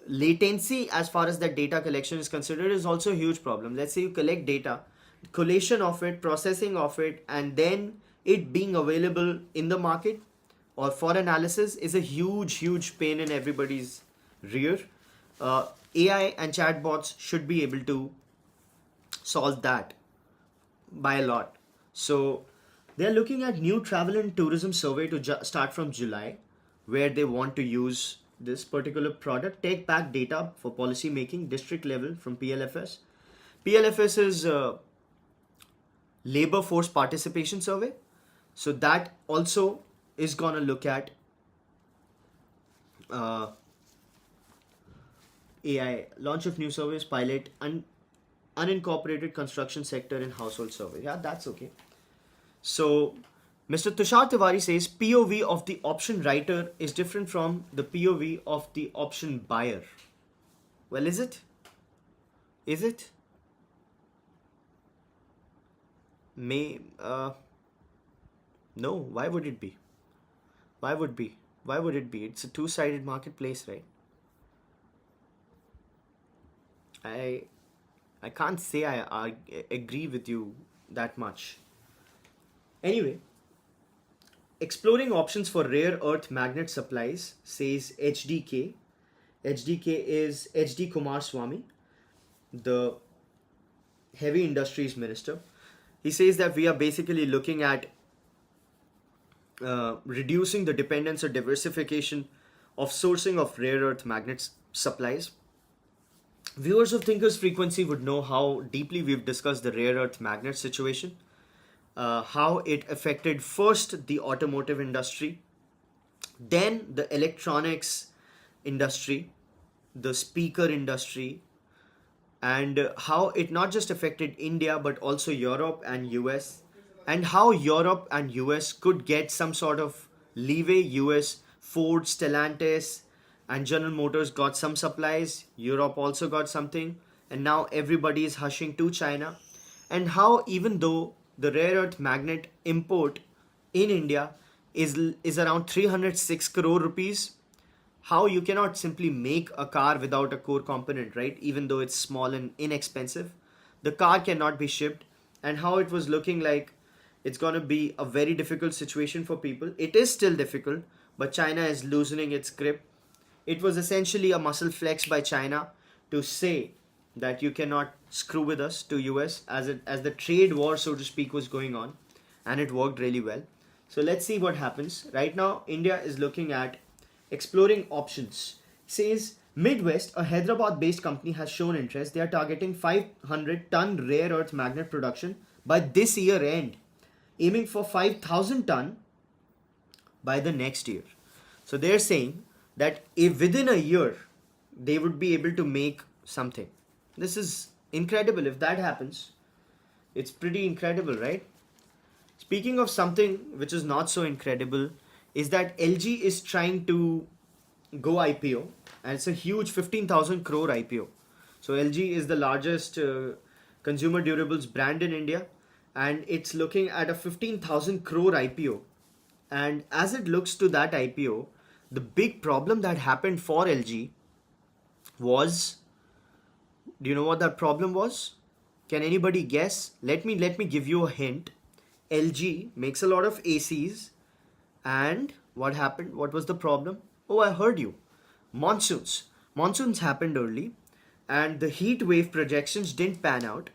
Latency, as far as that data collection is considered, is also a huge problem. Let's say you collect data, collation of it, processing of it, and then it being available in the market or for analysis is a huge pain in everybody's rear. AI and chatbots should be able to solve that by a lot. So they're looking at new travel and tourism survey to start from July, where they want to use this particular product, take back data for policy making, district level from PLFS. PLFS is labor force participation survey. So that also is gonna look at AI, launch of new surveys, pilot, and unincorporated construction sector and household survey. Yeah, that's okay. So Mr. Tushar Tiwari says POV of the option writer is different from the POV of the option buyer. Well, is it? Is it? No, why would it be? Why would be? Why would it be? It's a two-sided marketplace, right? I I can't say I agree with you that much. Anyway, exploring options for rare earth magnet supplies, says HDK. HDK is HD Kumar Swamy, the heavy industries minister. He says that we are basically looking at reducing the dependence or diversification of sourcing of rare earth magnets supplies. Viewers of Thinkers Frequency would know how deeply we've discussed the rare earth magnet situation, how it affected first the automotive industry, then the electronics industry, the speaker industry, and how it not just affected India but also Europe and US, and how Europe and US could get some sort of leeway. US, Ford, Stellantis, and General Motors got some supplies, Europe also got something, and now everybody is hushing to China. And how, even though the rare earth magnet import in India is around 306 crore rupees, how you cannot simply make a car without a core component, right? Even though it's small and inexpensive, the car cannot be shipped, and how it was looking like it's going to be a very difficult situation for people. It is still difficult, but China is loosening its grip. It was essentially a muscle flex by China to say that you cannot screw with us to US, as the trade war, so to speak, was going on, and it worked really well. So let's see what happens. Right now, India is looking at exploring options. Says Midwest, a Hyderabad-based company, has shown interest. They are targeting 500-ton rare earth magnet production by this year end, aiming for 5,000 ton by the next year. So they're saying that if within a year they would be able to make something. This is incredible. If that happens, it's pretty incredible, right? Speaking of something which is not so incredible, is that LG is trying to go IPO, and it's a huge 15,000 crore IPO. So LG is the largest consumer durables brand in India, and it's looking at a 15,000 crore IPO. And as it looks to that IPO, the big problem that happened for LG was, do you know what that problem was? Can anybody guess? Let me give you a hint. LG makes a lot of ACs, and what happened? What was the problem? Oh, I heard you. Monsoons. Monsoons happened early, and the heat wave projections didn't pan out.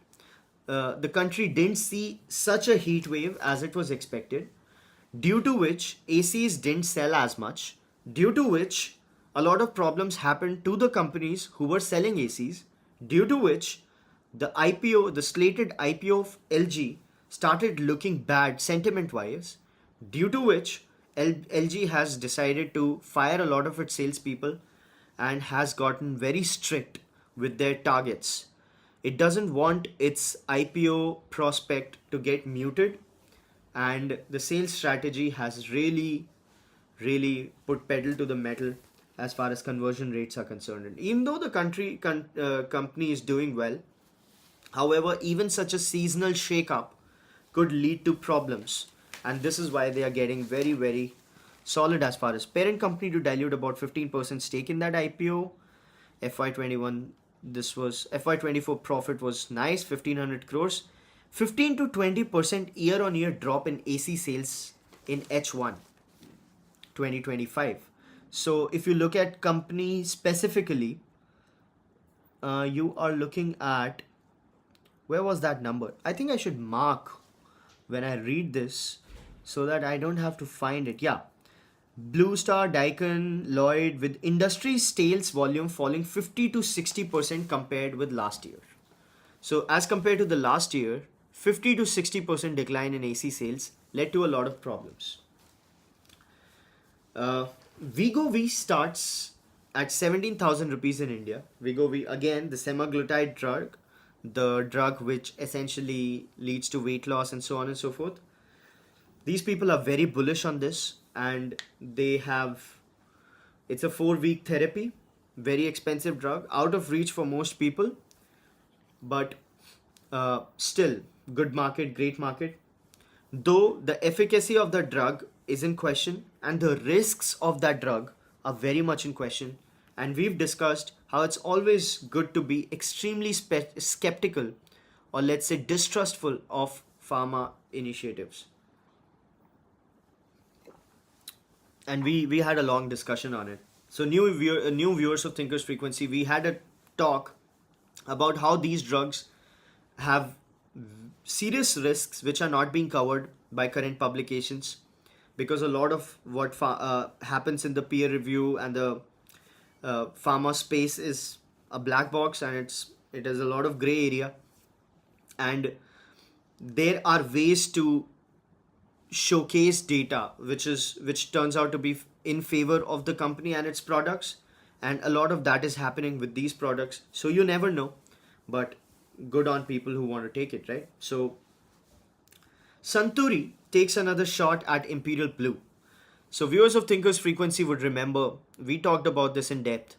The country didn't see such a heat wave as it was expected, due to which ACs didn't sell as much, due to which a lot of problems happened to the companies who were selling ACs, due to which the IPO, the slated IPO of LG, started looking bad sentiment wise, due to which LG has decided to fire a lot of its salespeople and has gotten very strict with their targets. It doesn't want its IPO prospect to get muted, and the sales strategy has really put pedal to the metal as far as conversion rates are concerned. And even though the company is doing well, however, even such a seasonal shake-up could lead to problems, and this is why they are getting very solid as far as parent company to dilute about 15% stake in that IPO. FY21, this was FY24 profit was nice, 1500 crores. 15 to 20% year-on-year drop in AC sales in H1 2025. So if you look at company specifically, you are looking at, where was that number? I think I should mark when I read this so that I don't have to find it. Yeah. Blue Star, Daikin, Lloyd, with industry sales volume falling 50 to 60% compared with last year. So as compared to the last year, 50 to 60% decline in AC sales led to a lot of problems. Wegovy starts at 17,000 rupees in India. Wegovy, again, the semaglutide drug, the drug which essentially leads to weight loss and so on and so forth. These people are very bullish on this, and it's a 4-week therapy, very expensive drug, out of reach for most people, but still good market, great market. Though the efficacy of the drug is in question, and the risks of that drug are very much in question, and we've discussed how it's always good to be extremely skeptical, or let's say distrustful, of pharma initiatives. And we had a long discussion on it. So new viewers of Thinkers Frequency, we had a talk about how these drugs have serious risks which are not being covered by current publications, because a lot of what happens in the peer review and the pharma space is a black box, and it has a lot of gray area, and there are ways to showcase data which turns out to be in favor of the company and its products, and a lot of that is happening with these products. So you never know, but good on people who want to take it, right? So Santuri takes another shot at Imperial Blue. So viewers of Thinkers Frequency would remember we talked about this in depth.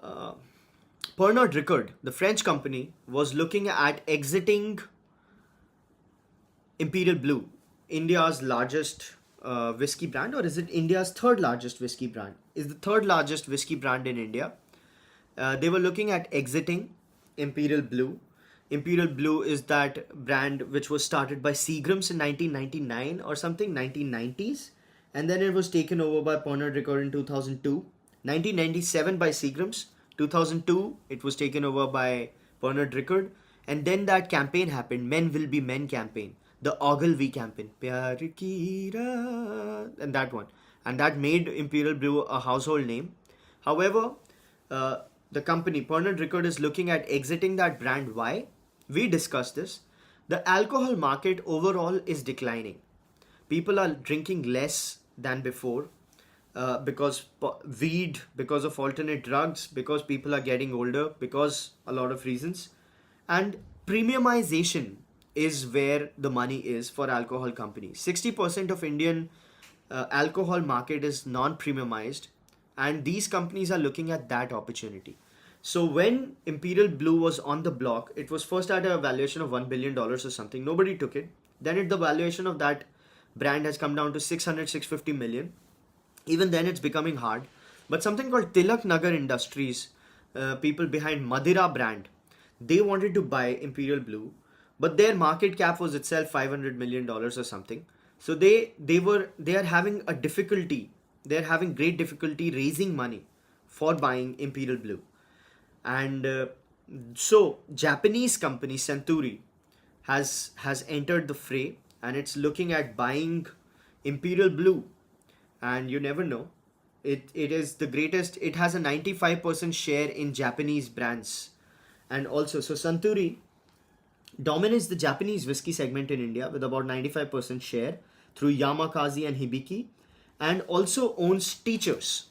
Pernod Ricard, the French company, was looking at exiting Imperial Blue, India's largest whiskey brand, or is it India's third largest whiskey brand? Is the third largest whiskey brand in India. They were looking at exiting Imperial Blue Imperial Blue is that brand which was started by Seagrams in 1999 or something, 1990s, and then it was taken over by Pernod Ricard in 2002. 1997 by Seagrams, 2002 it was taken over by Pernod Ricard, and then that campaign happened, Men Will Be Men campaign, the Ogilvy campaign, Pyar Ki Raat, and that one, and that made Imperial Blue a household name. However, the company Pernod Ricard is looking at exiting that brand. Why? We discussed this. The alcohol market overall is declining. People are drinking less than before because weed, because of alternate drugs, because people are getting older, because a lot of reasons. And premiumization is where the money is for alcohol companies. 60% of Indian alcohol market is non-premiumized, and these companies are looking at that opportunity. So when Imperial Blue was on the block, it was first at a valuation of $1 billion or something. Nobody took it. Then the valuation of that brand has come down to 600, 650 million. Even then it's becoming hard. But something called Tilak Nagar Industries, people behind Madira brand, they wanted to buy Imperial Blue, but their market cap was itself $500 million or something. So they are having a difficulty. They're having great difficulty raising money for buying Imperial Blue. And so Japanese company Century has entered the fray, and it's looking at buying Imperial Blue. And you never know, it is the greatest. It has a 95% share in Japanese brands. And also, so Suntory dominates the Japanese whiskey segment in India with about 95% share through Yamakaze and Hibiki, and also owns Teachers.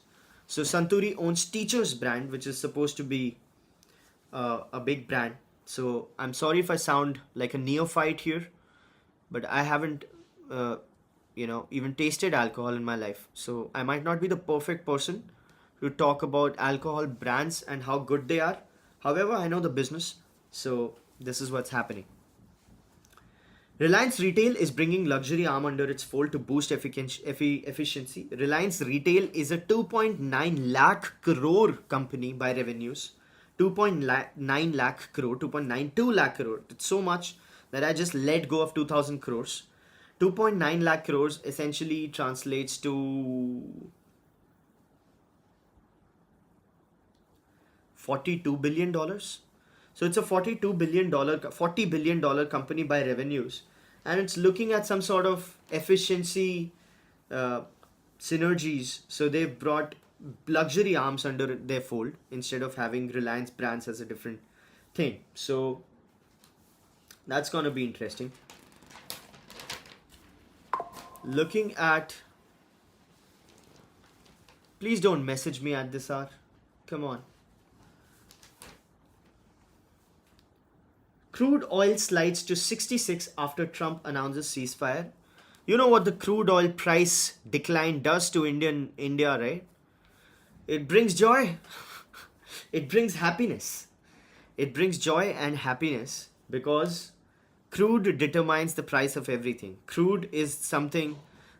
So Suntory owns Teachers brand, which is supposed to be a big brand. So I'm sorry if I sound like a neophyte here, but I haven't, even tasted alcohol in my life. So I might not be the perfect person to talk about alcohol brands and how good they are. However, I know the business, so this is what's happening. Reliance Retail is bringing luxury arm under its fold to boost efficiency. Reliance Retail is a 2.9 lakh crore company by revenues. 2.9 lakh crore, 2.92 lakh crore. It's so much that I just let go of 2000 crores. 2.9 lakh crores essentially translates to $42 billion. So it's a $42 billion, $40 billion company by revenues. And it's looking at some sort of efficiency synergies. So they've brought luxury arms under their fold instead of having Reliance brands as a different thing. So that's going to be interesting. Looking at... Please don't message me at this hour. Come on. Crude oil slides to 66 after Trump announces ceasefire. You know what the crude oil price decline does to India, right? It brings joy. It brings happiness. It brings joy and happiness because crude determines the price of everything. Crude is something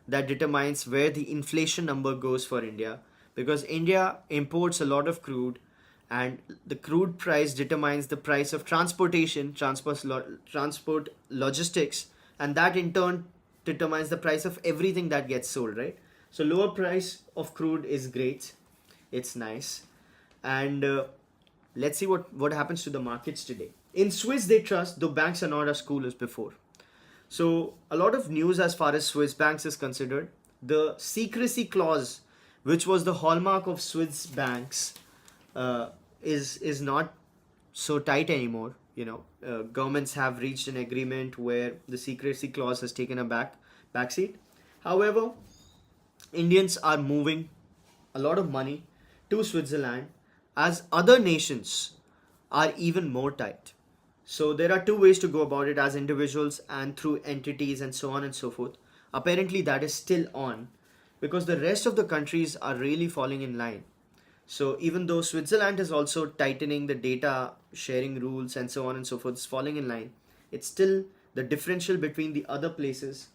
that determines where the inflation number goes for India, because India imports a lot of crude, and the crude price determines the price of transportation, transport logistics, and that in turn determines the price of everything that gets sold, right? So lower price of crude is great. It's nice. And let's see what happens to the markets today. In Swiss, they trust, though banks are not as cool as before. So a lot of news as far as Swiss banks is considered. The secrecy clause, which was the hallmark of Swiss banks, is not so tight anymore. Governments have reached an agreement where the secrecy clause has taken a backseat. However, Indians are moving a lot of money to Switzerland as other nations are even more tight. So there are two ways to go about it, as individuals and through entities and so on and so forth. Apparently that is still on because the rest of the countries are really falling in line. So even though Switzerland is also tightening the data sharing rules and so on and so forth, it's falling in line, it's still, the differential between the other places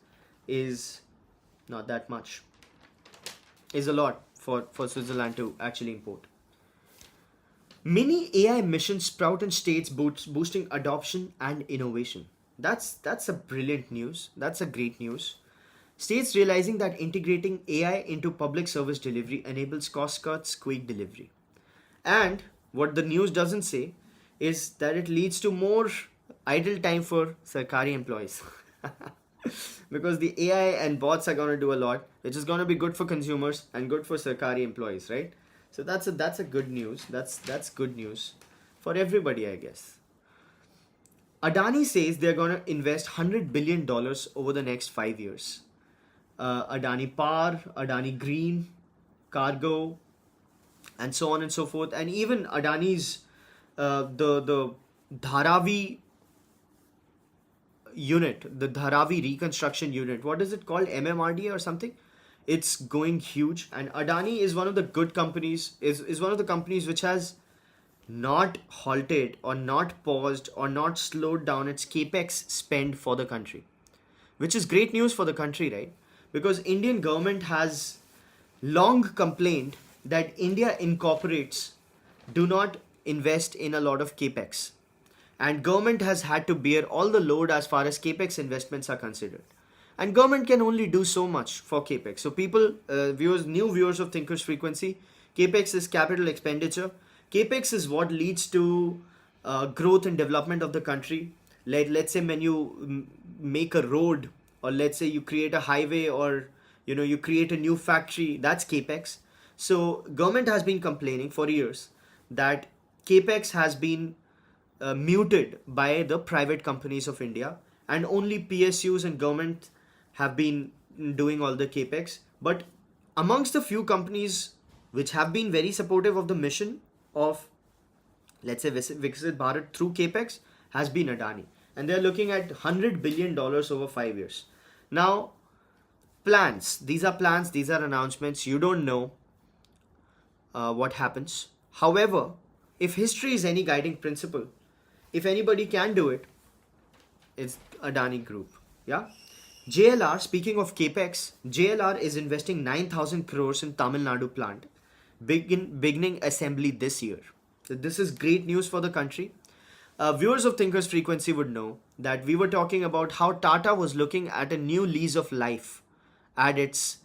is not that much. Is a lot for Switzerland to actually import. Mini AI missions sprout in states, boosting adoption and innovation. That's a brilliant news. That's a great news. States realizing that integrating AI into public service delivery enables cost cuts, quick delivery. And what the news doesn't say is that it leads to more idle time for Sarkari employees. Because the AI and bots are going to do a lot, which is going to be good for consumers and good for Sarkari employees, right? So that's a good news. That's good news for everybody, I guess. Adani says they're going to invest $100 billion over the next 5 years. Adani Power, Adani Green, Cargo, and so on and so forth, and even Adani's the Dharavi unit, the Dharavi reconstruction unit. What is it called? MMRDA or something? It's going huge, and Adani is one of the good companies. Is one of the companies which has not halted or not paused or not slowed down its capex spend for the country, which is great news for the country, right? Because Indian government has long complained that India incorporates do not invest in a lot of capex, and government has had to bear all the load as far as capex investments are considered, and government can only do so much for capex. So people, new viewers of Thinkers Frequency, capex is capital expenditure. Capex is what leads to growth and development of the country. Let's say when you make a road, or let's say you create a highway, or you create a new factory, that's capex. So government has been complaining for years that capex has been muted by the private companies of India, and only PSUs and government have been doing all the capex. But amongst the few companies which have been very supportive of the mission of, let's say, Viksit Bharat through capex has been Adani, and they're looking at $100 billion over 5 years. Now, plans. These are plans. These are announcements. You don't know what happens. However, if history is any guiding principle, if anybody can do it, it's Adani Group. Yeah. JLR, speaking of capex, JLR is investing 9,000 crores in Tamil Nadu plant, beginning assembly this year. So this is great news for the country. Viewers of Thinkers Frequency would know that we were talking about how Tata was looking at a new lease of life at its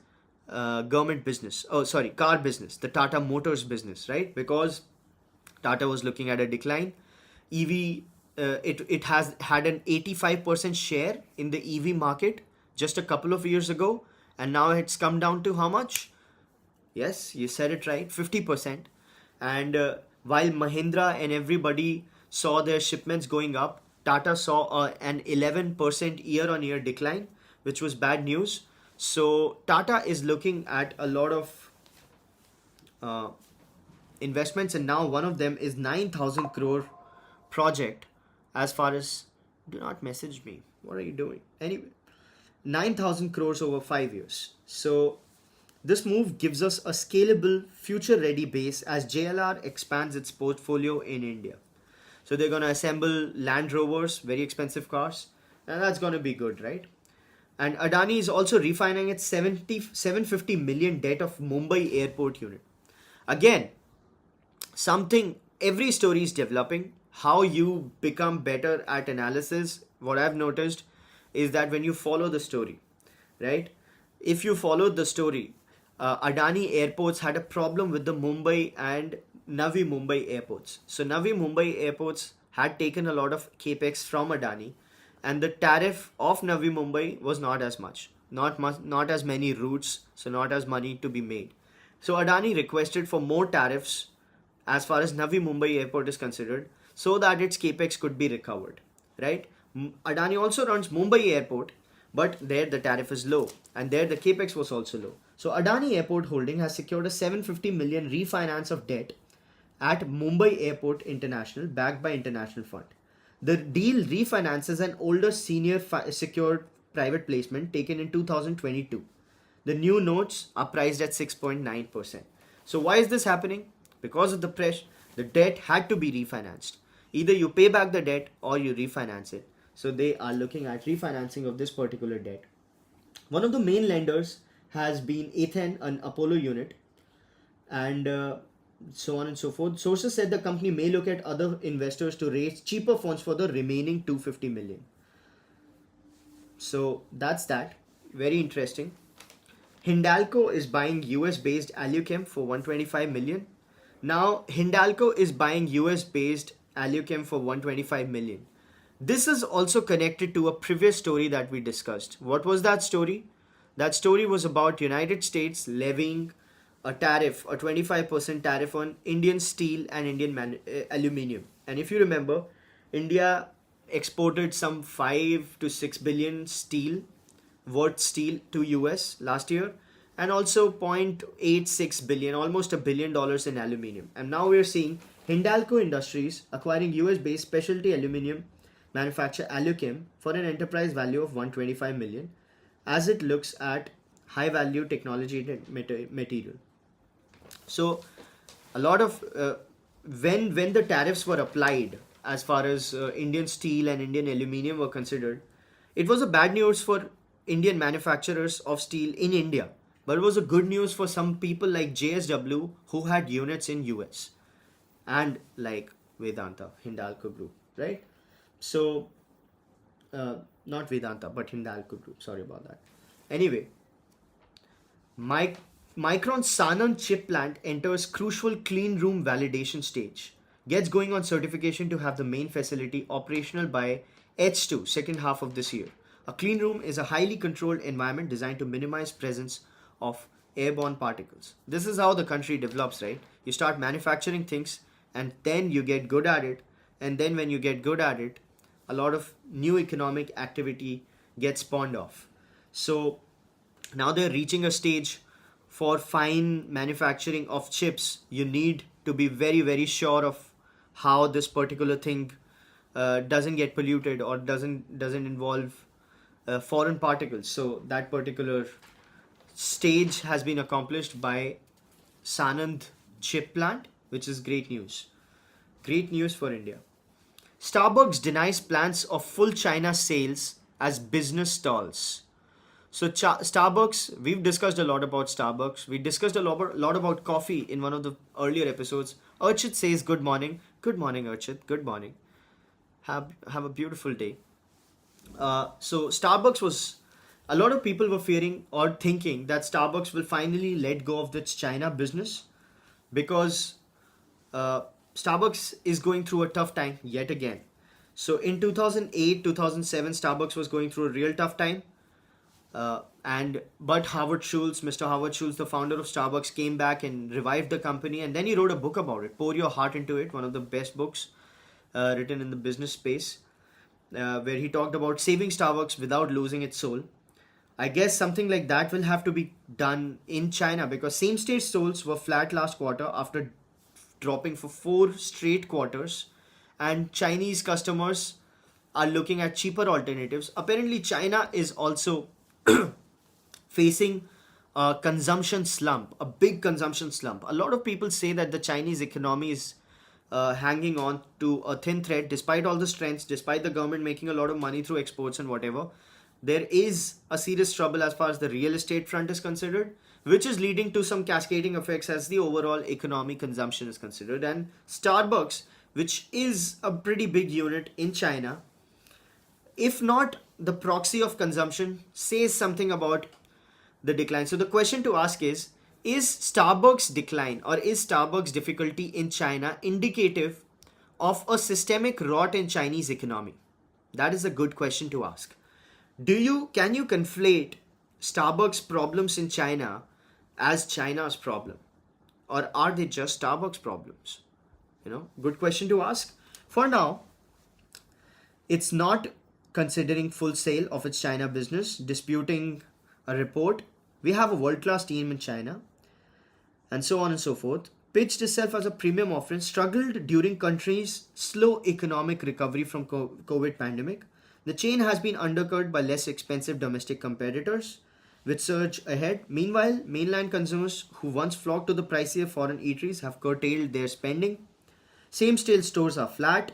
government business. Oh, sorry, car business, the Tata Motors business, right? Because Tata was looking at a decline. EV, it has had an 85% share in the EV market just a couple of years ago, and now it's come down to how much? Yes, you said it right, 50%. And while Mahindra and everybody saw their shipments going up, Tata saw an 11% year-on-year decline, which was bad news. So Tata is looking at a lot of investments, and now one of them is 9,000 crore project. As far as, do not message me. What are you doing? Anyway, 9,000 crores over 5 years. So this move gives us a scalable, future-ready base as JLR expands its portfolio in India. So they're going to assemble Land Rovers, very expensive cars, and that's going to be good, right? And Adani is also refinancing its 750 million debt of Mumbai airport unit. Again, something, every story is developing. How you become better at analysis, what I've noticed is that when you follow the story, right? If you followed the story, Adani Airports had a problem with the Mumbai and Navi Mumbai airports. So Navi Mumbai airports had taken a lot of capex from Adani, and the tariff of Navi Mumbai was not as much, not as many routes, so not as money to be made. So Adani requested for more tariffs as far as Navi Mumbai airport is considered, so that its capex could be recovered, right? Adani also runs Mumbai airport, but there the tariff is low, and there the capex was also low. So Adani Airport Holding has secured a 750 million refinance of debt at Mumbai Airport International, backed by international fund. The deal refinances an older senior secured private placement taken in 2022. The new notes are priced at 6.9%. So why is this happening? Because of the press, the debt had to be refinanced. Either you pay back the debt or you refinance it. So they are looking at refinancing of this particular debt. One of the main lenders has been Athen, an Apollo unit, and so on and so forth. Sources said the company may look at other investors to raise cheaper funds for the remaining 250 million. So that's that. Very interesting. Hindalco is buying US based Aluchem for 125 million. Now, Hindalco is buying US based Aluchem for 125 million. This is also connected to a previous story that we discussed. What was that story? That story was about United States levying a tariff, a 25% tariff on Indian steel and Indian aluminium. And if you remember, India exported some 5 to 6 billion worth steel to US last year, and also 0.86 billion, almost $1 billion in aluminium. And now we're seeing Hindalco Industries acquiring US based specialty aluminium manufacturer Aluchem for an enterprise value of 125 million as it looks at high value technology material. So a lot of when the tariffs were applied as far as Indian steel and Indian aluminium were considered, it was a bad news for Indian manufacturers of steel in India, but it was a good news for some people like JSW who had units in US and like Vedanta, Hindalco Group, right? So not Vedanta, but Hindalco Group. Sorry about that. Anyway, Micron's Sanand chip plant enters crucial clean room validation stage. Gets going on certification to have the main facility operational by H2, second half of this year. A clean room is a highly controlled environment designed to minimize presence of airborne particles. This is how the country develops, right? You start manufacturing things and then you get good at it. And then when you get good at it, a lot of new economic activity gets spawned off. So now they're reaching a stage for fine manufacturing of chips. You need to be very, very sure of how this particular thing doesn't get polluted or doesn't involve foreign particles. So that particular stage has been accomplished by Sanand chip plant, which is great news. Great news for India. Starbucks denies plans of full China sales as business stalls. So Starbucks, we've discussed a lot about Starbucks. We discussed a lot about coffee in one of the earlier episodes. Archit says good morning. Good morning, Archit. Good morning. Have a beautiful day. So Starbucks was, a lot of people were fearing or thinking that Starbucks will finally let go of its China business because Starbucks is going through a tough time yet again. So in 2008, 2007, Starbucks was going through a real tough time. But Howard Schultz, Mr. Howard Schultz, the founder of Starbucks, came back and revived the company, and then he wrote a book about it, Pour Your Heart Into It, one of the best books written in the business space, where he talked about saving Starbucks without losing its soul. I guess something like that will have to be done in China because same-stage sales were flat last quarter after dropping for 4 straight quarters, and Chinese customers are looking at cheaper alternatives. Apparently, China is also facing a consumption slump, a big consumption slump. A lot of people say that the Chinese economy is hanging on to a thin thread despite all the strengths, despite the government making a lot of money through exports and whatever. There is a serious trouble as far as the real estate front is considered, which is leading to some cascading effects as the overall economic consumption is considered. And Starbucks, which is a pretty big unit in China, if not the proxy of consumption, says something about the decline. So the question to ask is Starbucks decline or is Starbucks difficulty in China indicative of a systemic rot in Chinese economy? That is a good question to ask. Can you conflate Starbucks problems in China as China's problem? Or are they just Starbucks problems? Good question to ask. For now, it's not considering full sale of its China business, disputing a report. We have a world-class team in China, and so on and so forth. Pitched itself as a premium offering, struggled during country's slow economic recovery from COVID pandemic. The chain has been undercut by less expensive domestic competitors, which surge ahead. Meanwhile, mainland consumers who once flocked to the pricier foreign eateries have curtailed their spending. Same-sale stores are flat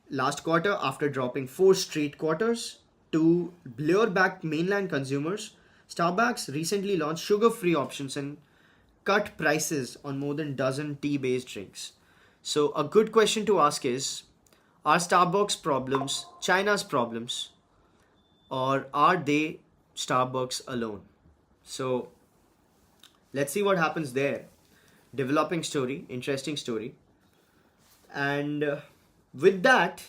last quarter after dropping 4 straight quarters. To lure back mainland consumers, Starbucks recently launched sugar-free options and cut prices on more than dozen tea-based drinks. So a good question to ask is, are Starbucks problems China's problems, or are they Starbucks alone? So let's see what happens there. Developing story, interesting story. And with that,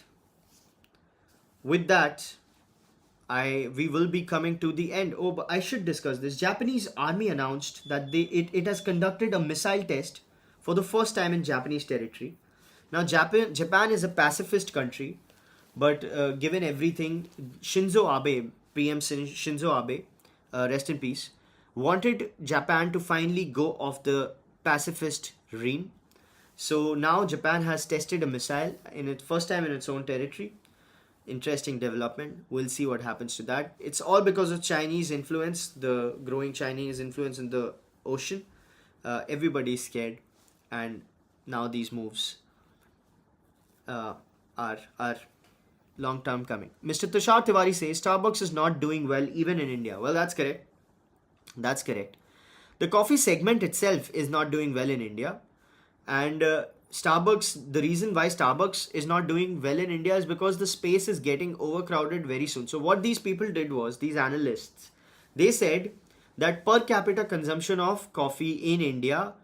with that, I we will be coming to the end. Oh, but I should discuss this. Japanese army announced that it has conducted a missile test for the first time in Japanese territory. Now, Japan is a pacifist country, but given everything, Shinzo Abe, Shinzo Abe, rest in peace, wanted Japan to finally go off the pacifist reign. So now Japan has tested a missile in its first time in its own territory. Interesting development. We'll see what happens to that. It's all because of Chinese influence, the growing Chinese influence in the ocean. Everybody's scared, and now these moves are long term coming. Mr. Tushar Tiwari says Starbucks is not doing well even in India. Well, that's correct. That's correct. The coffee segment itself is not doing well in India, and Starbucks. The reason why Starbucks is not doing well in India is because the space is getting overcrowded very soon. So what these people did was, these analysts, they said that per capita consumption of coffee in India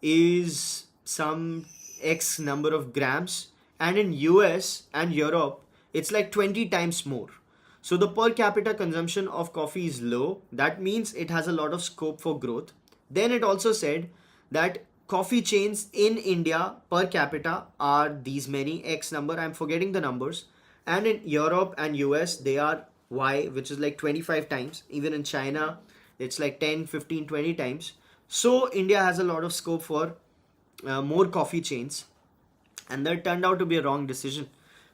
is some X number of grams, and in US and Europe it's like 20 times more. So the per capita consumption of coffee is low. That means it has a lot of scope for growth. Then it also said that coffee chains in India per capita are these many X number. I'm forgetting the numbers. And in Europe and US, they are Y, which is like 25 times. Even in China, it's like 10, 15, 20 times. So India has a lot of scope for more coffee chains. And that turned out to be a wrong decision,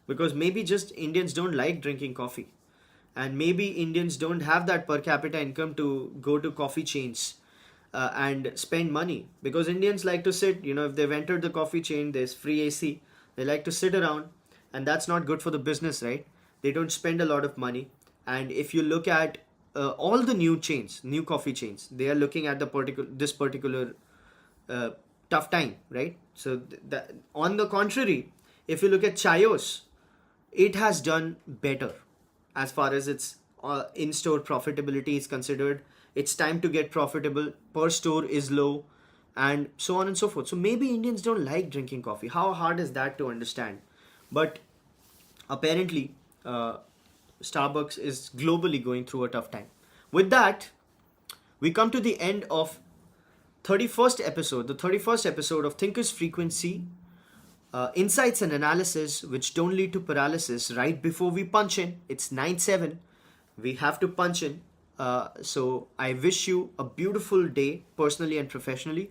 because maybe just Indians don't like drinking coffee. And maybe Indians don't have that per capita income to go to coffee chains and spend money, because Indians like to sit, if they've entered the coffee chain, there's free AC, they like to sit around, and that's not good for the business, right? They don't spend a lot of money. And if you look at all the new coffee chains, they are looking at this particular tough time, right? So on the contrary, if you look at Chayos, it has done better as far as its in-store profitability is considered. It's time to get profitable. Per store is low, and so on and so forth. So maybe Indians don't like drinking coffee. How hard is that to understand? But apparently, Starbucks is globally going through a tough time. With that, we come to the end of the 31st episode of Thinker's Frequency, insights and analysis which don't lead to paralysis. Right before we punch in, it's 9/7. We have to punch in. So I wish you a beautiful day, personally and professionally.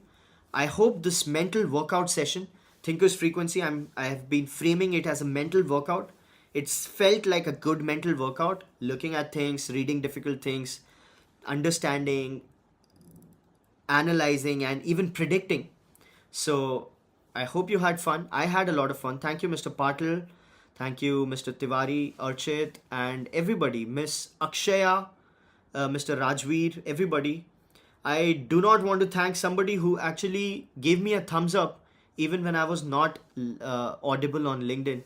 I hope this mental workout session, Thinker's Frequency, I have been framing it as a mental workout. It's felt like a good mental workout, looking at things, reading difficult things, understanding, analyzing, and even predicting. So I hope you had fun. I had a lot of fun. Thank you, Mr. Patil. Thank you, Mr. Tiwari, Archit, and everybody. Miss Akshaya, Mr. Rajveer, everybody. I do not want to thank somebody who actually gave me a thumbs up even when I was not audible on LinkedIn.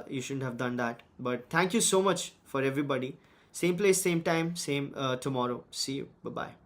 You shouldn't have done that. But thank you so much for everybody. Same place, same time, same tomorrow. See you. Bye-bye.